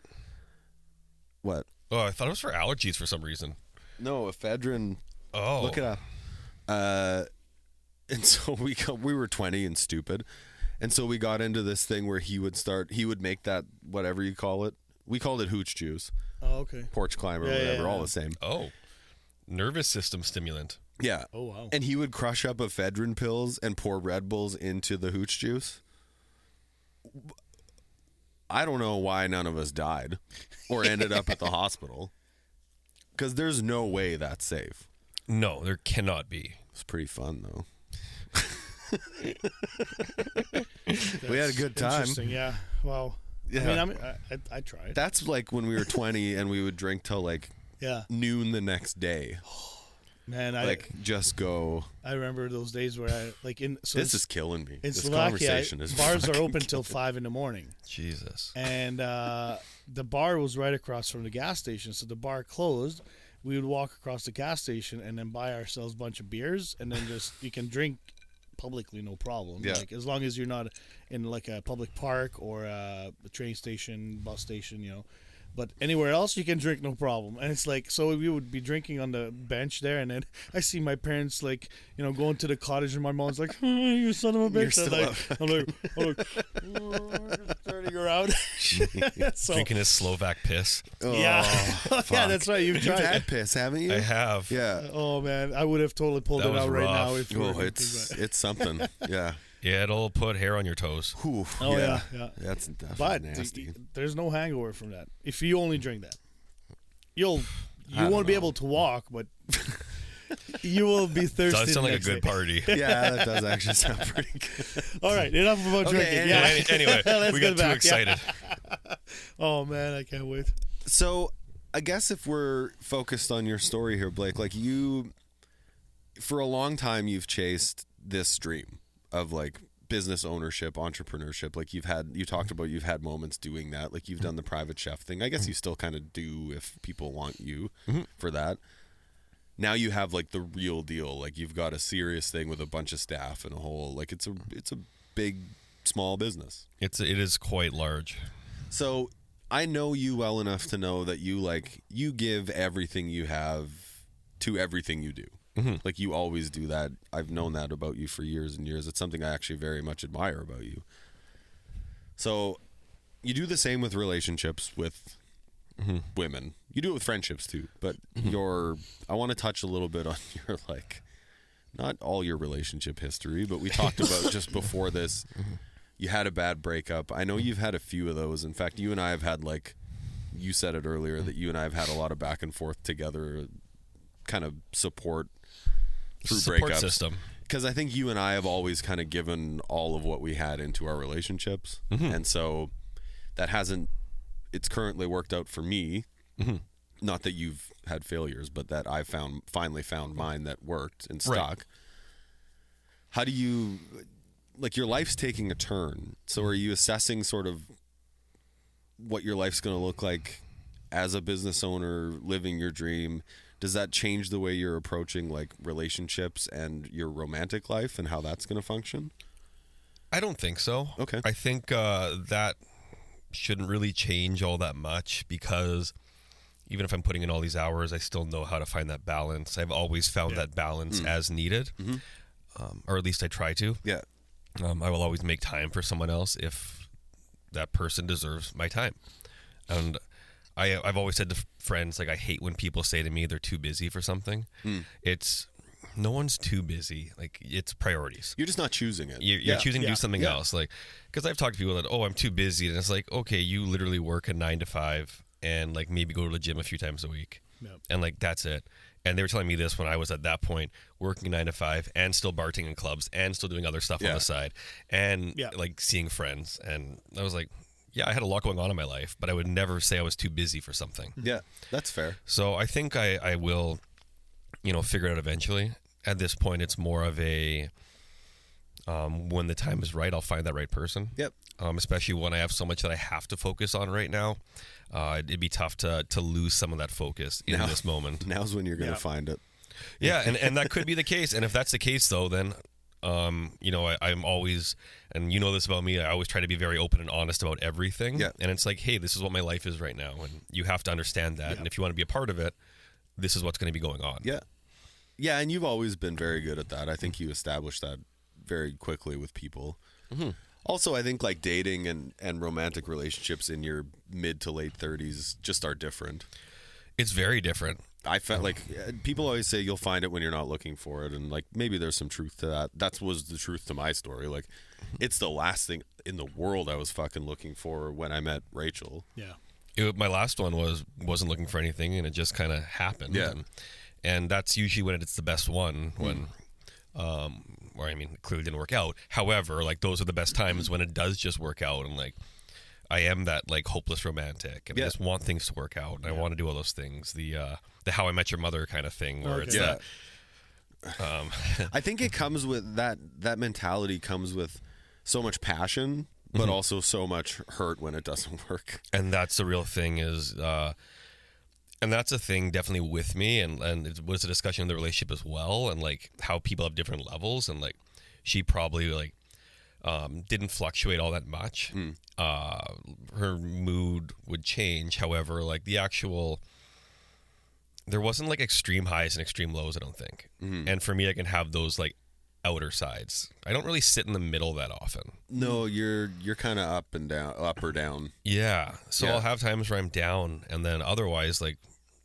what? Oh, I thought it was for allergies for some reason. No, ephedrine. Oh, Look it up. And so we were 20 and stupid. And so we got into this thing where he would make that, whatever you call it. We called it hooch juice, oh, okay. porch climber, Yeah, whatever, yeah, all yeah. the same. Oh, nervous system stimulant. Yeah. Oh wow. And he would crush up ephedrine pills and pour Red Bulls into the hooch juice. I don't know why none of us died or ended up at the hospital. Because there's no way that's safe. No, there cannot be. It's pretty fun, though. We had a good time. Interesting. Yeah. Wow. Yeah. I mean, I tried. That's like when we were 20 and we would drink till like Yeah. noon the next day. Man, Like just go. I remember those days where I like in so This is killing me. in This Slovakia, conversation is bars are fucking open till killing 5 a.m. Jesus. And the bar was right across from the gas station, so the bar closed. we would walk across the gas station and then buy ourselves a bunch of beers, and then just you can drink publicly, no problem. Yeah. Like as long as you're not in like a public park or a train station, bus station, you know. But anywhere else you can drink, no problem. And it's like, so we would be drinking on the bench there, and then I see my parents like, you know, going to the cottage, and my mom's like, oh, "You son of a bitch!" I'm like, turning around. So, Drinking his Slovak piss. yeah, yeah, that's right. You've You've tried. had piss, haven't you? I have. Yeah. Oh man, I would have totally pulled That it was out right rough. now if we were Oh, drinking, it's but- it's something. Yeah. Yeah, it'll put hair on your toes. Whew, Oh yeah, yeah. That's definitely But nasty. there's no hangover from that. If you only drink that, you don't won't be know. able to walk, but you will be thirsty. Does sound the like a next good day. party. Yeah, that does actually sound pretty good. All right, enough about Okay, drinking. anyway. Yeah. Anyway, Let's we get got too back, yeah. excited. Oh man, I can't wait. So, I guess if we're focused on your story here, Blake, like you, for a long time, you've chased this dream of like business ownership, entrepreneurship. Like you talked about you've had moments doing that. Like you've done the private chef thing. I guess you still kind of do if people want you for that. Now you have like the real deal. Like you've got a serious thing with a bunch of staff and a whole, like it's a big, small business. It is quite large. So I know you well enough to know that you give everything you have to everything you do. Like you always do that. I've known that about you for years and years. It's something I actually very much admire about you. So you do the same with relationships with women. You do it with friendships too. But I want to touch a little bit on your like, not all your relationship history, but we talked about just before this, you had a bad breakup. I know you've had a few of those. In fact, you and I have had like, you said it earlier that you and I have had a lot of back and forth together, kind of support through Support breakups. system. Because I think you and I have always kind of given all of what we had into our relationships. And so that it's currently worked out for me. Not that you've had failures, but that I finally found mine that worked and stuck. Right. How do you, like your life's taking a turn. So are you assessing sort of what your life's going to look like as a business owner, living your dream? Does that change the way you're approaching like relationships and your romantic life and how that's going to function? I don't think so. Okay. I think that shouldn't really change all that much because even if I'm putting in all these hours, I still know how to find that balance. I've always found that balance as needed, or at least I try to. Yeah. I will always make time for someone else if that person deserves my time. And I've always said to friends, like, I hate when people say to me they're too busy for something. It's no one's too busy. Like, it's priorities. You're just not choosing it. You're choosing to do something else. Like, because I've talked to people that, I'm too busy. And it's like, okay, you literally work a 9 to 5 and like maybe go to the gym a few times a week. Yep. And like, that's it. And they were telling me this when I was at that point, working 9 to 5 and still bartending in clubs and still doing other stuff on the side and like seeing friends. And I was like, yeah, I had a lot going on in my life, but I would never say I was too busy for something. Yeah, that's fair. So I think I will, figure it out eventually. At this point, it's more of a, when the time is right, I'll find that right person. Yep. Especially when I have so much that I have to focus on right now. It'd be tough to lose some of that focus in this moment. Now's when you're going to find it. Yeah, and that could be the case. And if that's the case, though, then, I'm always, and you know this about me, I always try to be very open and honest about everything. Yeah. And it's like, hey, this is what my life is right now. And you have to understand that. Yeah. And if you want to be a part of it, this is what's going to be going on. Yeah. Yeah, and you've always been very good at that. I think you established that very quickly with people. Also, I think like dating and romantic relationships in your mid to late 30s just are different. It's very different. I felt like people always say you'll find it when you're not looking for it, and like maybe there's some truth to that. That was the truth to my story. Like, it's the last thing in the world I was fucking looking for when I met Rachel. Yeah. My last one wasn't looking for anything, and it just kind of happened. Yeah. And that's usually when it's the best one, when, or I mean, it clearly didn't work out. However, like those are the best times when it does just work out, and like I am that like hopeless romantic, and I just want things to work out, and I want to do all those things. The How I Met Your Mother kind of thing, where it's that. I think it comes with that mentality comes with so much passion, but also so much hurt when it doesn't work. And that's the real thing is, And that's a thing definitely with me, and it was a discussion in the relationship as well, and like how people have different levels, and like she probably like didn't fluctuate all that much. Her mood would change, however, like there wasn't like extreme highs and extreme lows, I don't think. And for me, I can have those like outer sides. I don't really sit in the middle that often. No, you're kind of up and down, up or down. Yeah. So I'll have times where I'm down, and then otherwise, like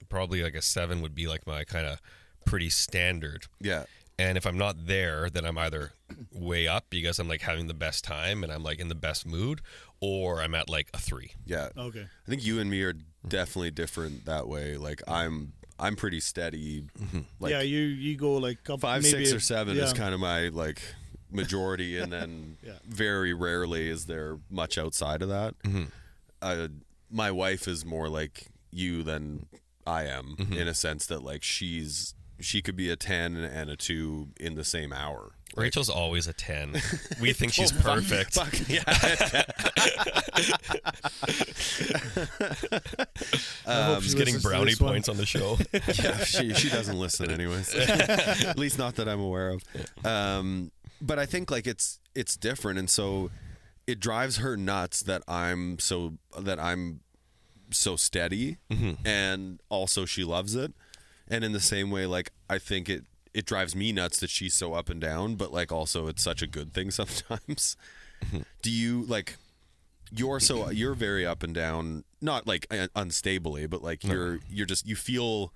probably like a 7 would be like my kind of pretty standard. Yeah. And if I'm not there, then I'm either way up because I'm like having the best time and I'm like in the best mood, or I'm at like a 3. Yeah. Okay. I think you and me are definitely different that way. Like I'm pretty steady. Like yeah, you go like couple, 5, maybe 6, or 7 yeah. is kind of my like majority, and then very rarely is there much outside of that. My wife is more like you than I am, in a sense that like she could be a 10 and a 2 in the same hour. Rachel's always a 10. We think she's perfect. She's getting brownie points on the show. Yeah, she doesn't listen anyways. At least not that I'm aware of. But I think like it's different, and so it drives her nuts that I'm so steady, and also she loves it. And in the same way, like I think it drives me nuts that she's so up and down, but like also it's such a good thing sometimes. Do you like you're very up and down, not like unstably, but like you feel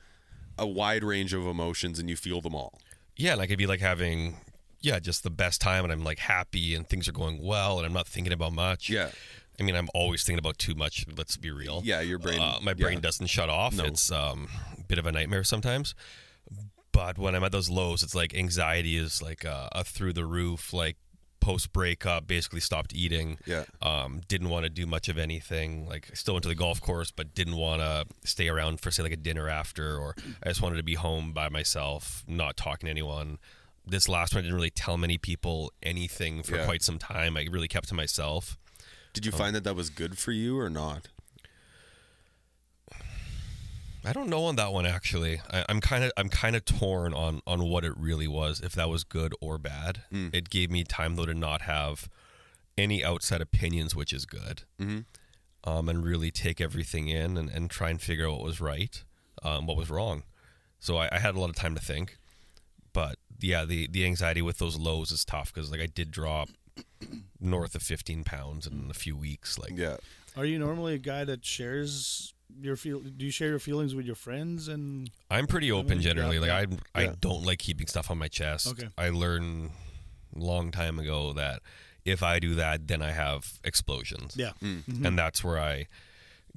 a wide range of emotions and you feel them all. Yeah, and I could be like having just the best time, and I'm like happy and things are going well and I'm not thinking about much. Yeah. I mean, I'm always thinking about too much, let's be real. Yeah, your brain my brain doesn't shut off. No. It's a bit of a nightmare sometimes. But when I'm at those lows, it's like anxiety is like a through the roof, like post breakup, basically stopped eating. Yeah. Didn't want to do much of anything. Like still went to the golf course, but didn't want to stay around for say like a dinner after, or I just wanted to be home by myself, not talking to anyone. This last one, I didn't really tell many people anything for quite some time. I really kept to myself. Did you find that was good for you or not? I don't know on that one actually. I'm kind of torn on what it really was, if that was good or bad. It gave me time though to not have any outside opinions, which is good. And really take everything in and try and figure out what was right, what was wrong. So I had a lot of time to think. But yeah, the anxiety with those lows is tough because like I did drop north of 15 pounds in a few weeks. Like, yeah. Are you normally a guy that shares do you share your feelings with your friends? And I'm pretty open generally. I don't like keeping stuff on my chest. Okay. I learned a long time ago that if I do that, then I have explosions. Yeah. And that's where I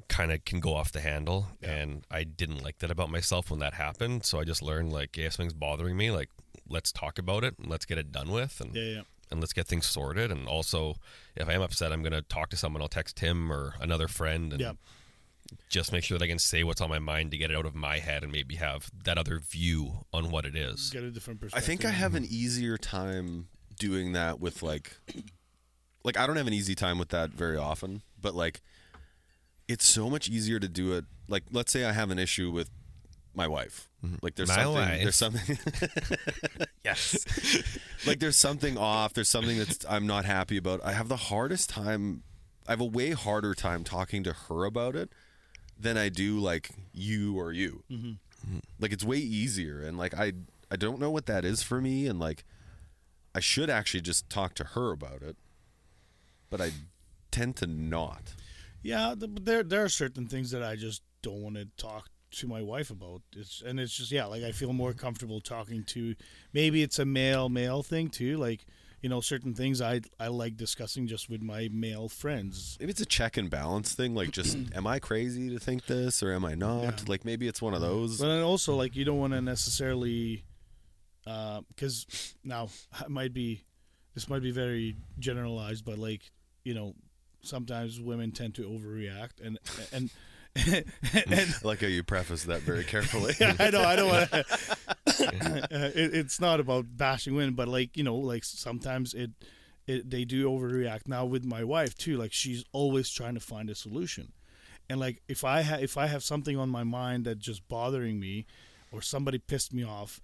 kind of can go off the handle. And I didn't like that about myself when that happened. So I just learned like, if something's bothering me, like let's talk about it and let's get it done with. And and let's get things sorted. And also, if I am upset, I'm going to talk to someone. I'll text him or another friend and just make sure that I can say what's on my mind to get it out of my head and maybe have that other view on what it is. Get a different perspective. I think I have an easier time doing that with like I don't have an easy time with that very often, but like it's so much easier to do it. Like, let's say I have an issue with my wife. Like there's something yes. Like there's something off. There's something I'm not happy about. I have a way harder time talking to her about it than I do like you or you. Like it's way easier. And like, I don't know what that is for me. And like, I should actually just talk to her about it, but I tend to not. Yeah. There are certain things that I just don't want to talk to my wife about. It's just like I feel more comfortable talking to, maybe it's a male thing too, like, you know, certain things I like discussing just with my male friends. Maybe it's a check and balance thing, like just am I crazy to think this or am I not? Like maybe it's one of those. But then also like you don't want to necessarily because now this might be very generalized, but like, you know, sometimes women tend to overreact and I like how you preface that very carefully. I know. I don't want to. It's not about bashing women, but like, you know, like sometimes they do overreact. Now with my wife too, like she's always trying to find a solution, And like if I have something on my mind that's just bothering me, or somebody pissed me off,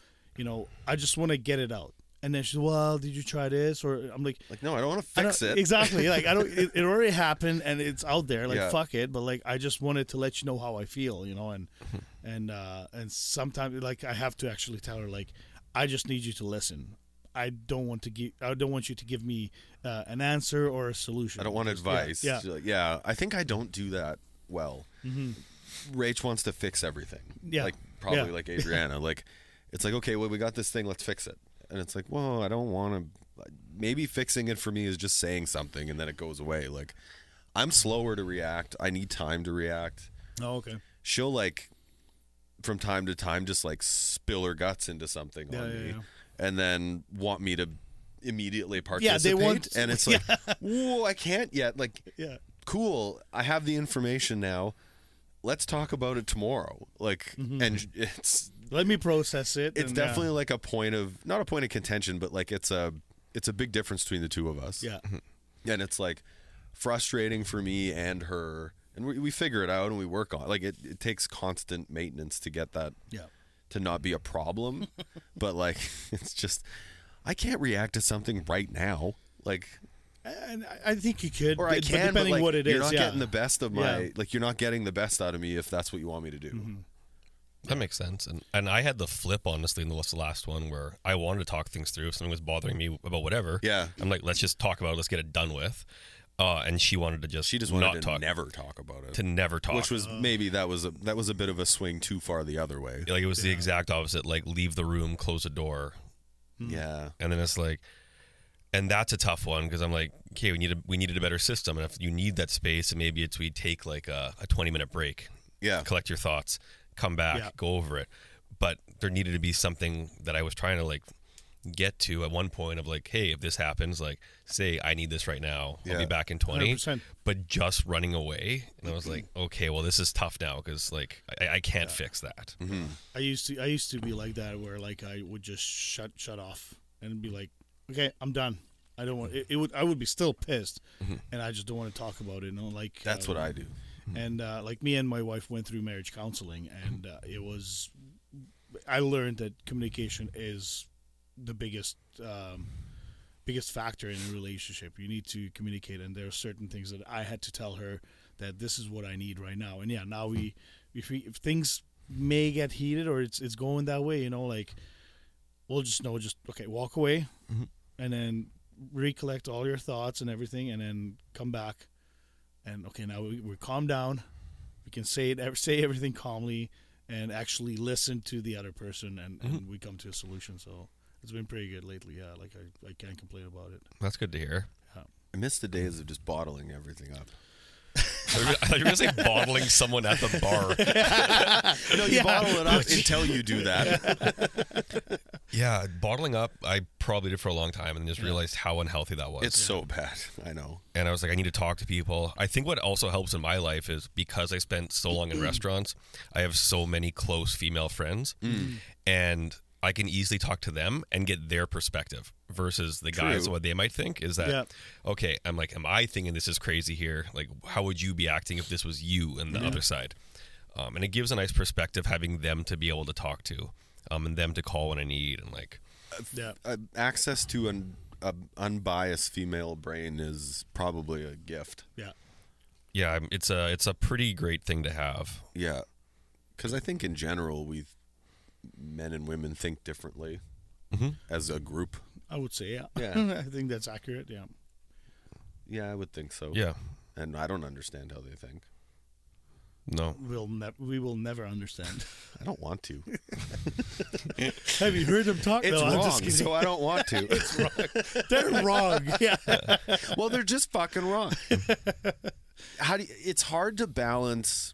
I just want to get it out. And then she's, well, did you try this? Or I'm like, no, I don't want to fix it. Exactly. Like I don't. It already happened and it's out there. Like fuck it. But like I just wanted to let you know how I feel. And sometimes like I have to actually tell her like, I just need you to listen. I don't want you to give me an answer or a solution. I don't want advice. Yeah. Like, I think I don't do that well. Rach wants to fix everything. Yeah. Like probably like Adriana. Like it's like, okay, well, we got this thing, let's fix it. And it's like, well, I don't want to. Maybe fixing it for me is just saying something and then it goes away. Like I'm slower to react. I need time to react. Oh, okay. She'll like from time to time just like spill her guts into something on me. And then want me to immediately participate. They want, and it's like, whoa, I can't yet. Like, cool, I have the information now. Let's talk about it tomorrow. Like, and it's let me process it. It's definitely like a point of not a point of contention, but like it's a big difference between the two of us. Yeah, and it's like frustrating for me and her, and we figure it out and we work on it. Like it takes constant maintenance to get that. Yeah. To not be a problem, but like it's just I can't react to something right now. Like, and I think you could, or I can, depending but like, what it is. You're not getting the best of my like. You're not getting the best out of me if that's what you want me to do. That makes sense. And I had the flip honestly in the last one where I wanted to talk things through. If something was bothering me about whatever, I'm like, let's just talk about it. Let's get it done with. And she wanted to just never talk about it. To never talk. Which was maybe that was a bit of a swing too far the other way. Like it was the exact opposite. Like leave the room, close the door. Yeah. And then it's like, and that's a tough one because I'm like, okay, we needed a better system. And if you need that space, and maybe we take like a 20-minute break. Yeah. Collect your thoughts, come back, go over it. But there needed to be something that I was trying to like get to at one point of like, hey, if this happens, like say I need this right now, I'll be back in 20, 100%. But just running away. And I was like, okay, well this is tough now because like I can't fix that. I used to be like that where like I would just shut off and be like, okay, I'm done. I don't want I would be still pissed and I just don't want to talk about it. Like that's what I do. And like me and my wife went through marriage counseling and I learned that communication is the biggest factor in a relationship. You need to communicate, and there are certain things that I had to tell her that this is what I need right now. And now if things may get heated or it's going that way, like we'll just know, okay, walk away and then recollect all your thoughts and everything, and then come back and okay, now we calm down. We can say everything calmly and actually listen to the other person, and we come to a solution. So. It's been pretty good lately, yeah. Like I can't complain about it. That's good to hear. Yeah. I miss the days of just bottling everything up. I thought you were going to say bottling someone at the bar. No, you bottle it up until you do that. Yeah, bottling up, I probably did for a long time and just realized how unhealthy that was. It's so bad. I know. And I was like, I need to talk to people. I think what also helps in my life is because I spent so long in restaurants, I have so many close female friends. And I can easily talk to them and get their perspective versus the guys. What they might think is that, okay, I'm like, am I thinking this is crazy here? Like, how would you be acting if this was you and the other side? And it gives a nice perspective having them to be able to talk to, and them to call when I need. And like, access to an unbiased female brain is probably a gift. Yeah, it's a pretty great thing to have. Yeah, because I think in general men and women think differently as a group. I would say, yeah. I think that's accurate, yeah. Yeah, I would think so. Yeah. And I don't understand how they think. No. We will never understand. I don't want to. Have you heard them talk? It's no, wrong, I'm just kidding. so I don't want to. It's wrong. They're wrong, yeah. Well, they're just fucking wrong. It's hard to balance...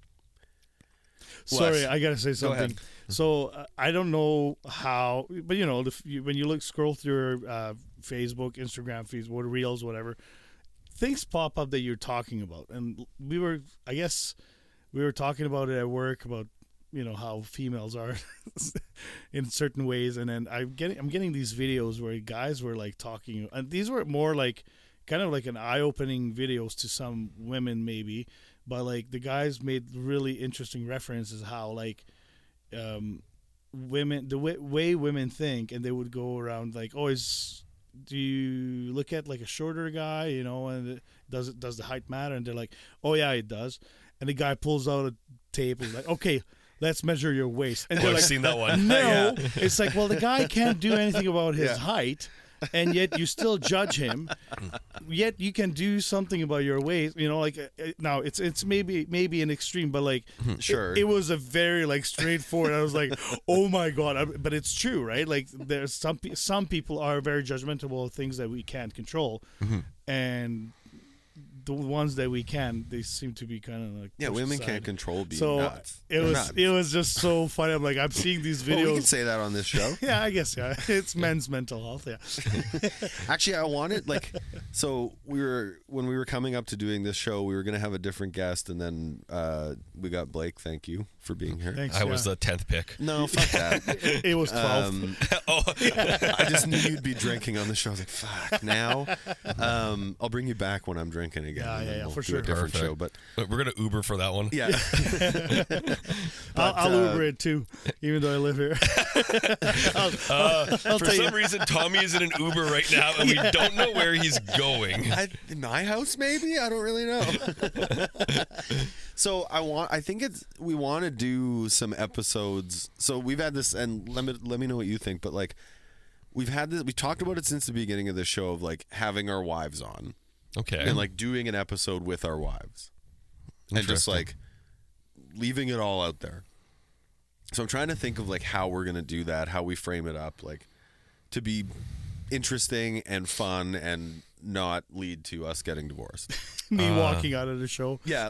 Sorry, I got to say something. Go ahead. So I don't know how, but when you scroll through Facebook, Instagram feeds, Reels, whatever, things pop up that you're talking about, and we were talking about it at work about how females are in certain ways, and then I'm getting these videos where guys were like talking, and these were more like kind of like an eye-opening videos to some women maybe, but like the guys made really interesting references how like women, the way women think, and they would go around like, oh, do you look at like a shorter guy, you know, and does the height matter? And they're like, oh yeah, it does. And the guy pulls out a tape and is like, okay, let's measure your waist. And they're I've like, seen that one. no. It's like, well, the guy can't do anything about his height, and yet you still judge him. Yet you can do something about your waist. You know, like now it's maybe an extreme, but like Sure. it was a very like straightforward. I was like, oh my god, but it's true, right? Like there's some people are very judgmental of things that we can't control, and the ones that we can, they seem to be kind of like women aside. can't control being So nuts. it was just so funny. I'm like, I'm seeing these videos. Well, we can say that on this show. Yeah, I guess, yeah. It's men's mental health, yeah. Actually, I wanted so when we were coming up to doing this show, we were going to have a different guest, and then we got Blake. Thank you for being here. Thanks. I was the 10th pick. No, fuck that. It was 12. I just knew you'd be drinking on the show. I was like, fuck, now. I'll bring you back when I'm drinking again. Yeah, and then yeah, we'll for do sure. a different Perfect. show, but We're gonna Uber for that one. yeah. I'll Uber it too, even though I live here. I'll For tell you. some reason, Tommy is in an Uber right now, and we don't know where he's going. In my house, maybe? I don't really know. So we want to do some episodes. So we've had this, and let me know what you think, but like we've had this, we talked about it since the beginning of the show of like having our wives on. Okay. And like doing an episode with our wives. And just like leaving it all out there. So I'm trying to think of like how we're going to do that, how we frame it up, like to be interesting and fun and not lead to us getting divorced. Me walking out of the show. Yeah.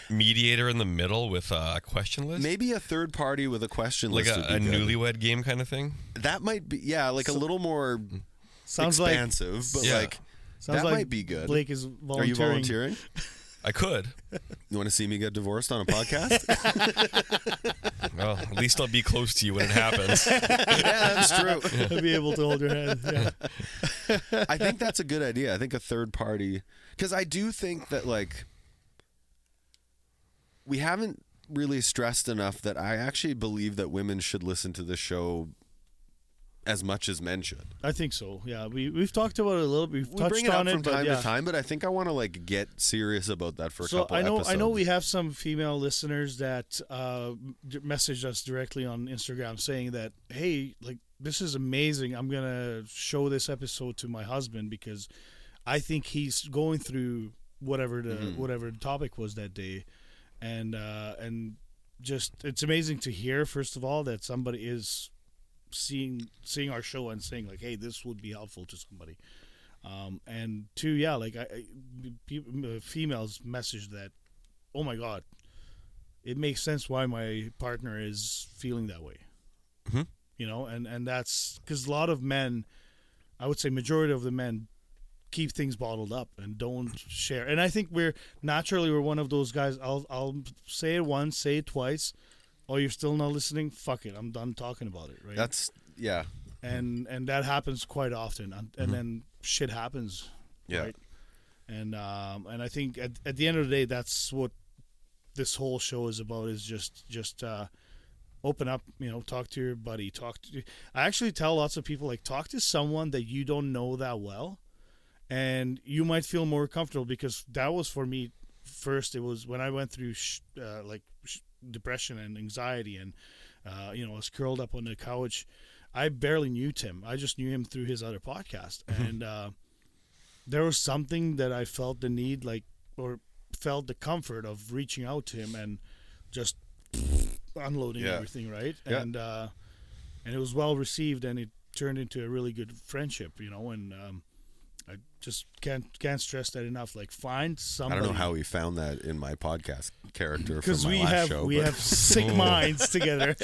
Mediator in the middle with a question list? Maybe a third party with a question Like list. a would be good. newlywed game kind of thing? That might be, like a little more Sounds expansive, but Yeah. like Sounds that like might be good. Blake is Are you volunteering. volunteering? I could. You want to see me get divorced on a podcast? Well, at least I'll be close to you when it happens. Yeah, that's true. I'll be able to hold your hand. Yeah. I think that's a good idea. I think a third party, because I do think that like we haven't really stressed enough that I actually believe that women should listen to the show as much as men should. I think so. Yeah, we've talked about it a little. We've We touched bring it on up from but time yeah. to time, but I think I want to like get serious about that for a So couple episodes. I know we have some female listeners that messaged us directly on Instagram saying that, hey, like this is amazing. I'm gonna show this episode to my husband because I think he's going through whatever the topic was that day, and just it's amazing to hear first of all that somebody is seeing our show and saying like, hey, this would be helpful to somebody. And two, yeah, like females message that, oh my God, it makes sense why my partner is feeling that way. Mm-hmm. You know, and that's because a lot of men, I would say majority of the men, keep things bottled up and don't share. And I think we're one of those guys. I'll say it once, say it twice. Oh, you're still not listening? Fuck it, I'm done talking about it. Right? That's And that happens quite often, and then shit happens. Yeah. Right? And I think at the end of the day, that's what this whole show is about. Is just open up. You know, talk to your buddy. I actually tell lots of people like talk to someone that you don't know that well, and you might feel more comfortable because that was for me. First, it was when I went through depression and anxiety, and I was curled up on the couch. I barely knew Tim. I just knew him through his other podcast, and there was something that I felt the need, or felt the comfort of reaching out to him and just unloading everything, right? Yeah. And it was well received, and it turned into a really good friendship, and I just can't stress that enough. Like, find somebody. I don't know how we found that in my podcast character because from my last show. we have sick minds together.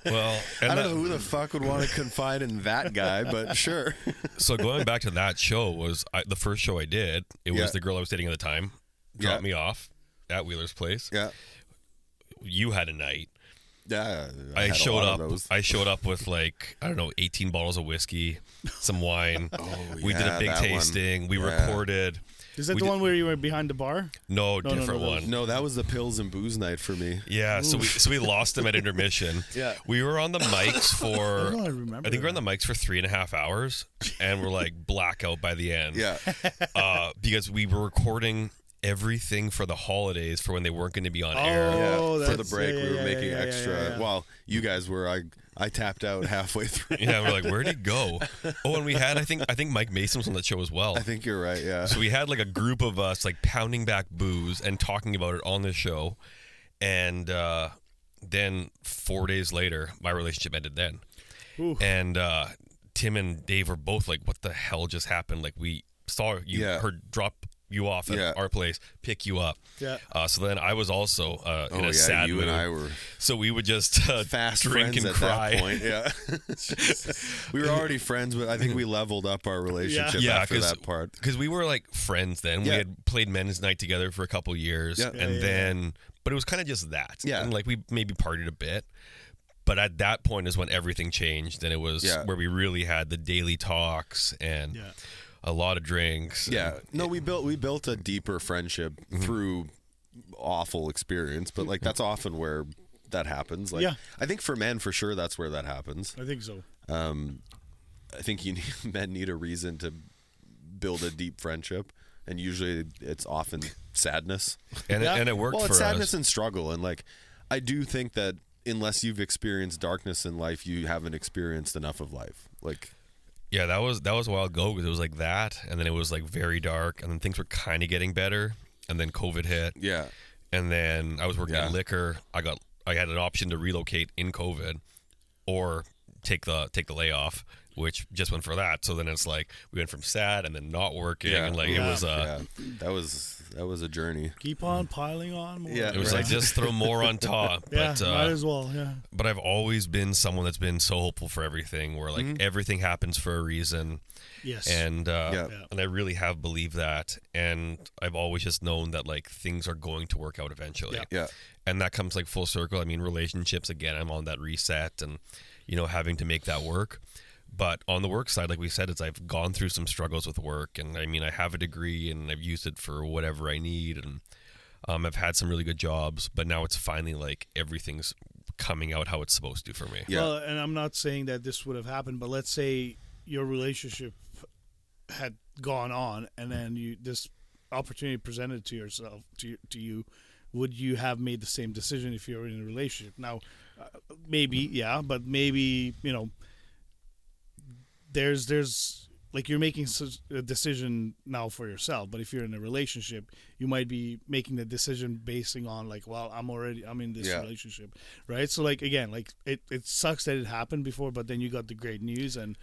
Well, I don't know who the fuck would want to confide in that guy, but sure. So going back to that show was the first show I did. It was Yeah. the girl I was dating at the time. Dropped me off at Wheeler's place. Yeah. You had a night. Yeah, I had a showed lot of up. those. I showed up with 18 bottles of whiskey, some wine. We did a big that one. tasting. We Yeah. recorded. Is that We the did- one where you were behind the bar? No, No, different that one. was- No, that was the pills and booze night for me. Yeah, so we lost them at intermission. Yeah. We were on the mics for Oh, I remember I think we were on that. the mics for 3.5 hours, and we're like blackout by the end. Yeah, Because we were recording everything for the holidays for when they weren't going to be on air. Oh, for the that's- break yeah, we were yeah, making yeah, extra. yeah, yeah. Well, you guys were. I tapped out halfway through. Yeah, we're like, where'd he go? Oh, and we had I think Mike Mason was on that show as well. I think you're right. Yeah. So we had like a group of us like pounding back booze and talking about it on the show, and then 4 days later, my relationship ended. Then, Ooh. and Tim and Dave were both like, "What the hell just happened?" Like we saw you, Yeah. heard drop you off at Yeah. our place, pick you up. Yeah. So then I was also in Oh a yeah, sad you mood. and I were So we would just fast drink friends and at cry. that point. Yeah. We were already friends, but I think we leveled up our relationship Yeah, after that part. because we were like friends then. We Yeah. had played men's night together for a couple years, Yeah. and Yeah, then but it was kind of just that. Yeah. and like we maybe partied a bit, but at that point is when everything changed, and it was Yeah. where we really had the daily talks and Yeah. a lot of drinks. Yeah. No, we built a deeper friendship through awful experience, but like that's often where that happens. Like Yeah. I think for men for sure that's where that happens. I think so. I think men need a reason to build a deep friendship, and usually it's often sadness. and Yeah. it worked Well, for it's sadness us. and struggle, and like I do think that unless you've experienced darkness in life, you haven't experienced enough of life. Like Yeah, that was a while ago because it was like that, and then it was like very dark, and then things were kind of getting better, and then COVID hit. yeah, And then I was working Yeah. at liquor. I had an option to relocate in COVID, or take the layoff, which just went for that. So then it's like we went from sad and then not working, Yeah. and like it Yeah. was that was a journey. Keep on piling on more. Yeah, it was like just throw more on top. Yeah, But might as well. Yeah. but I've always been someone that's been so hopeful for everything, where Mm-hmm. like everything happens for a reason. Yes. And Yeah. and I really have believed that, and I've always just known that like things are going to work out eventually. Yeah. Yeah, And that comes like full circle. I mean, relationships, again, I'm on that reset and having to make that work. But on the work side, like we said, I've gone through some struggles with work, and I mean, I have a degree and I've used it for whatever I need, and I've had some really good jobs, but now it's finally like everything's coming out how it's supposed to for me. Yeah. Well, and I'm not saying that this would have happened, but let's say your relationship had gone on, and then this opportunity presented to yourself to you. Would you have made the same decision if you were in a relationship? Now, maybe, yeah, but maybe there's like you're making a decision now for yourself, but if you're in a relationship, you might be making the decision basing on like, well, I'm in this Yeah. relationship, right? So like again, like it sucks that it happened before, but then you got the great news, and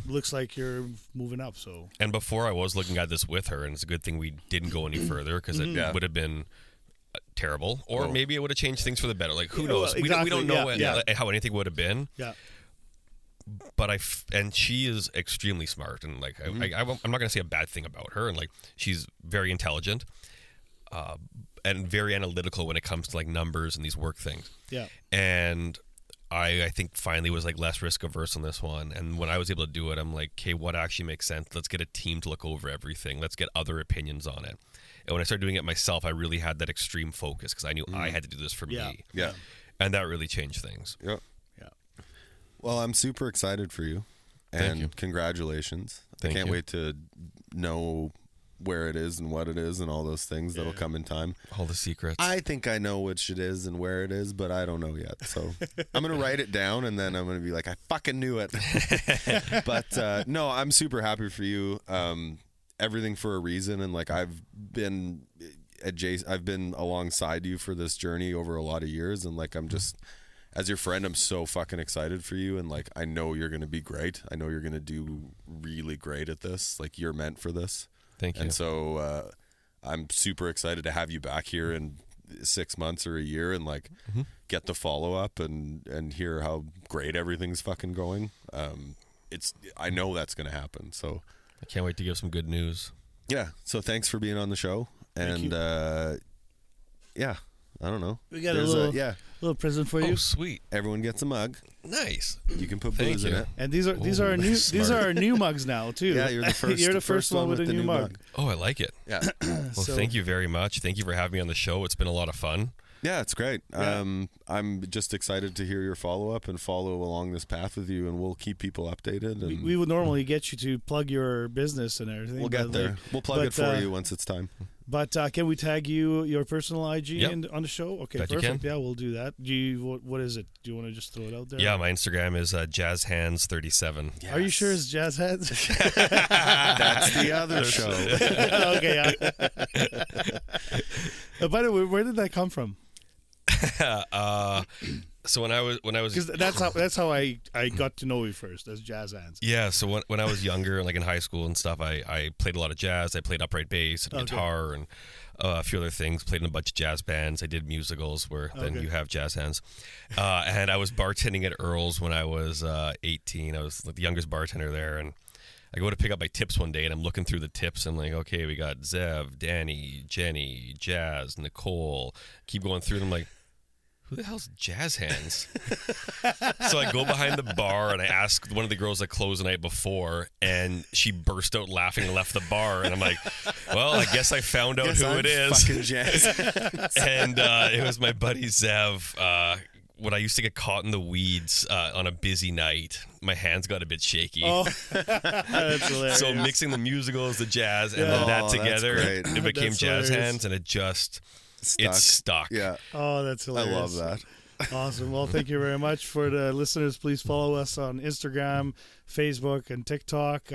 looks like you're moving up. So And before I was looking at this with her, and it's a good thing we didn't go any further, because it would have been terrible, or maybe it would have changed things for the better. Like who Yeah, knows? well, We don't know exactly, how anything would have been. yeah, But and she is extremely smart, and like I'm not gonna say a bad thing about her, and like she's very intelligent, and very analytical when it comes to like numbers and these work things. yeah, And I think finally was like less risk averse on this one, and when I was able to do it, I'm like, okay, what actually makes sense? Let's get a team to look over everything. Let's get other opinions on it. And when I started doing it myself, I really had that extreme focus because I knew I had to do this for Yeah. me. yeah, And that really changed things. yeah. yeah. Well, I'm super excited for you, Thank and you. congratulations. Thank I can't you. wait to know where it is and what it is and all those things that'll come in time. All the secrets. I think I know which it is and where it is, but I don't know yet. So I'm going to write it down, and then I'm going to be like, I fucking knew it. But no, I'm super happy for you. Everything for a reason. And like, I've been alongside you for this journey over a lot of years. And like, I'm just, as your friend, I'm so fucking excited for you. And like, I know you're going to be great. I know you're going to do really great at this. Like, you're meant for this. Thank you. And so I'm super excited to have you back here in 6 months or a year, and like get the follow up and hear how great everything's fucking going. I know that's going to happen. So I can't wait to give some good news. yeah. So thanks for being on the show. Thank And you. yeah, I don't know. We got There's a little. little present for you. Oh, sweet. Everyone gets a mug. Nice. You can put Thank booze in you. it. And these are our new mugs now too. Yeah, you're the first. You're the first one with a the new mug. Oh, I like it. Yeah, Well, So- thank you very much. Thank you for having me on the show. It's been a lot of fun. yeah, it's great. Yeah. I'm just excited to hear your follow up and follow along this path with you, and we'll keep people updated. And We would normally get you to plug your business and everything. we'll but, get there. like, We'll plug it but, for you once it's time. But can we tag your personal IG Yep. on the show? Okay, Bet you perfect. can. Yeah, we'll do that. What is it? Do you want to just throw it out there? Yeah, my Instagram is jazzhands37. Are you sure it's Jazz Heads? That's the other show. Okay. By the way, where did that come from? So when I was Because that's how I got to know you first as Jazz Hands. yeah, so when I was younger, like in high school and stuff, I played a lot of jazz. I played upright bass and Okay. guitar and a few other things. Played in a bunch of jazz bands. I did musicals where then Okay. you have jazz hands. And I was bartending at Earl's when I was 18. I was like the youngest bartender there, and I go to pick up my tips one day, and I'm looking through the tips. I'm like, okay, we got Zev, Danny, Jenny, Jazz, Nicole. Keep going through them, like, who the hell's Jazz Hands? So I go behind the bar and I ask one of the girls that closed the night before, and she burst out laughing and left the bar. And I'm like, well, I guess I found out Guess who I'm it is. Fucking jazz. And it was my buddy Zev. When I used to get caught in the weeds on a busy night, my hands got a bit shaky. Oh, that's hilarious. So mixing the musicals, the jazz, and Yeah. then Oh, that that's together, great. it became That's Jazz hilarious. Hands, and it just Stuck. it's stuck. Yeah, Oh, that's I hilarious. love that. Awesome. Well, thank you very much. For the listeners, please follow us on Instagram, Facebook, and TikTok.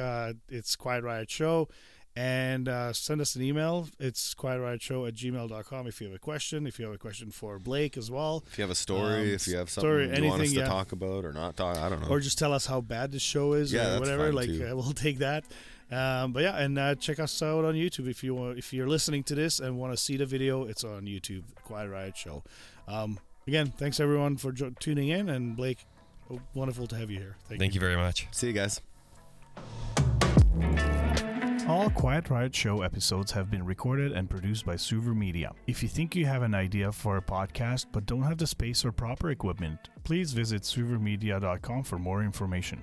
It's Quiet Riot Show. And send us an email. It's quietriot@gmail.com if you have a question. If you have a question for Blake as well. If you have a story, if you have something story, you want us anything, to yeah. talk about or not talk, I don't know. Or just tell us how bad the show is Yeah, or that's whatever. fine, Like too. we'll take that. But yeah, and check us out on YouTube if you want. If you're listening to this and want to see the video, it's on YouTube. Quiet Riot Show. Again, thanks everyone for tuning in, and Blake, wonderful to have you here. Thank you very much. See you guys. All Quiet Riot Show episodes have been recorded and produced by SuverMedia. If you think you have an idea for a podcast but don't have the space or proper equipment, please visit SuverMedia.com for more information.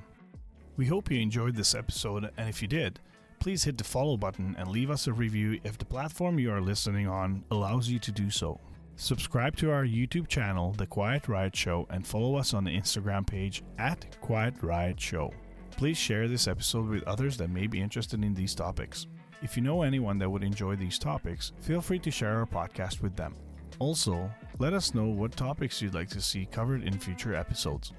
We hope you enjoyed this episode, and if you did, please hit the follow button and leave us a review if the platform you are listening on allows you to do so. Subscribe to our YouTube channel, The Quiet Riot Show, and follow us on the Instagram page @QuietRiotShow. Please share this episode with others that may be interested in these topics. If you know anyone that would enjoy these topics, feel free to share our podcast with them. Also, let us know what topics you'd like to see covered in future episodes.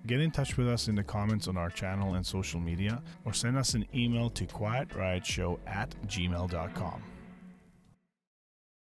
Get in touch with us in the comments on our channel and social media, or send us an email to quietriotShow@gmail.com.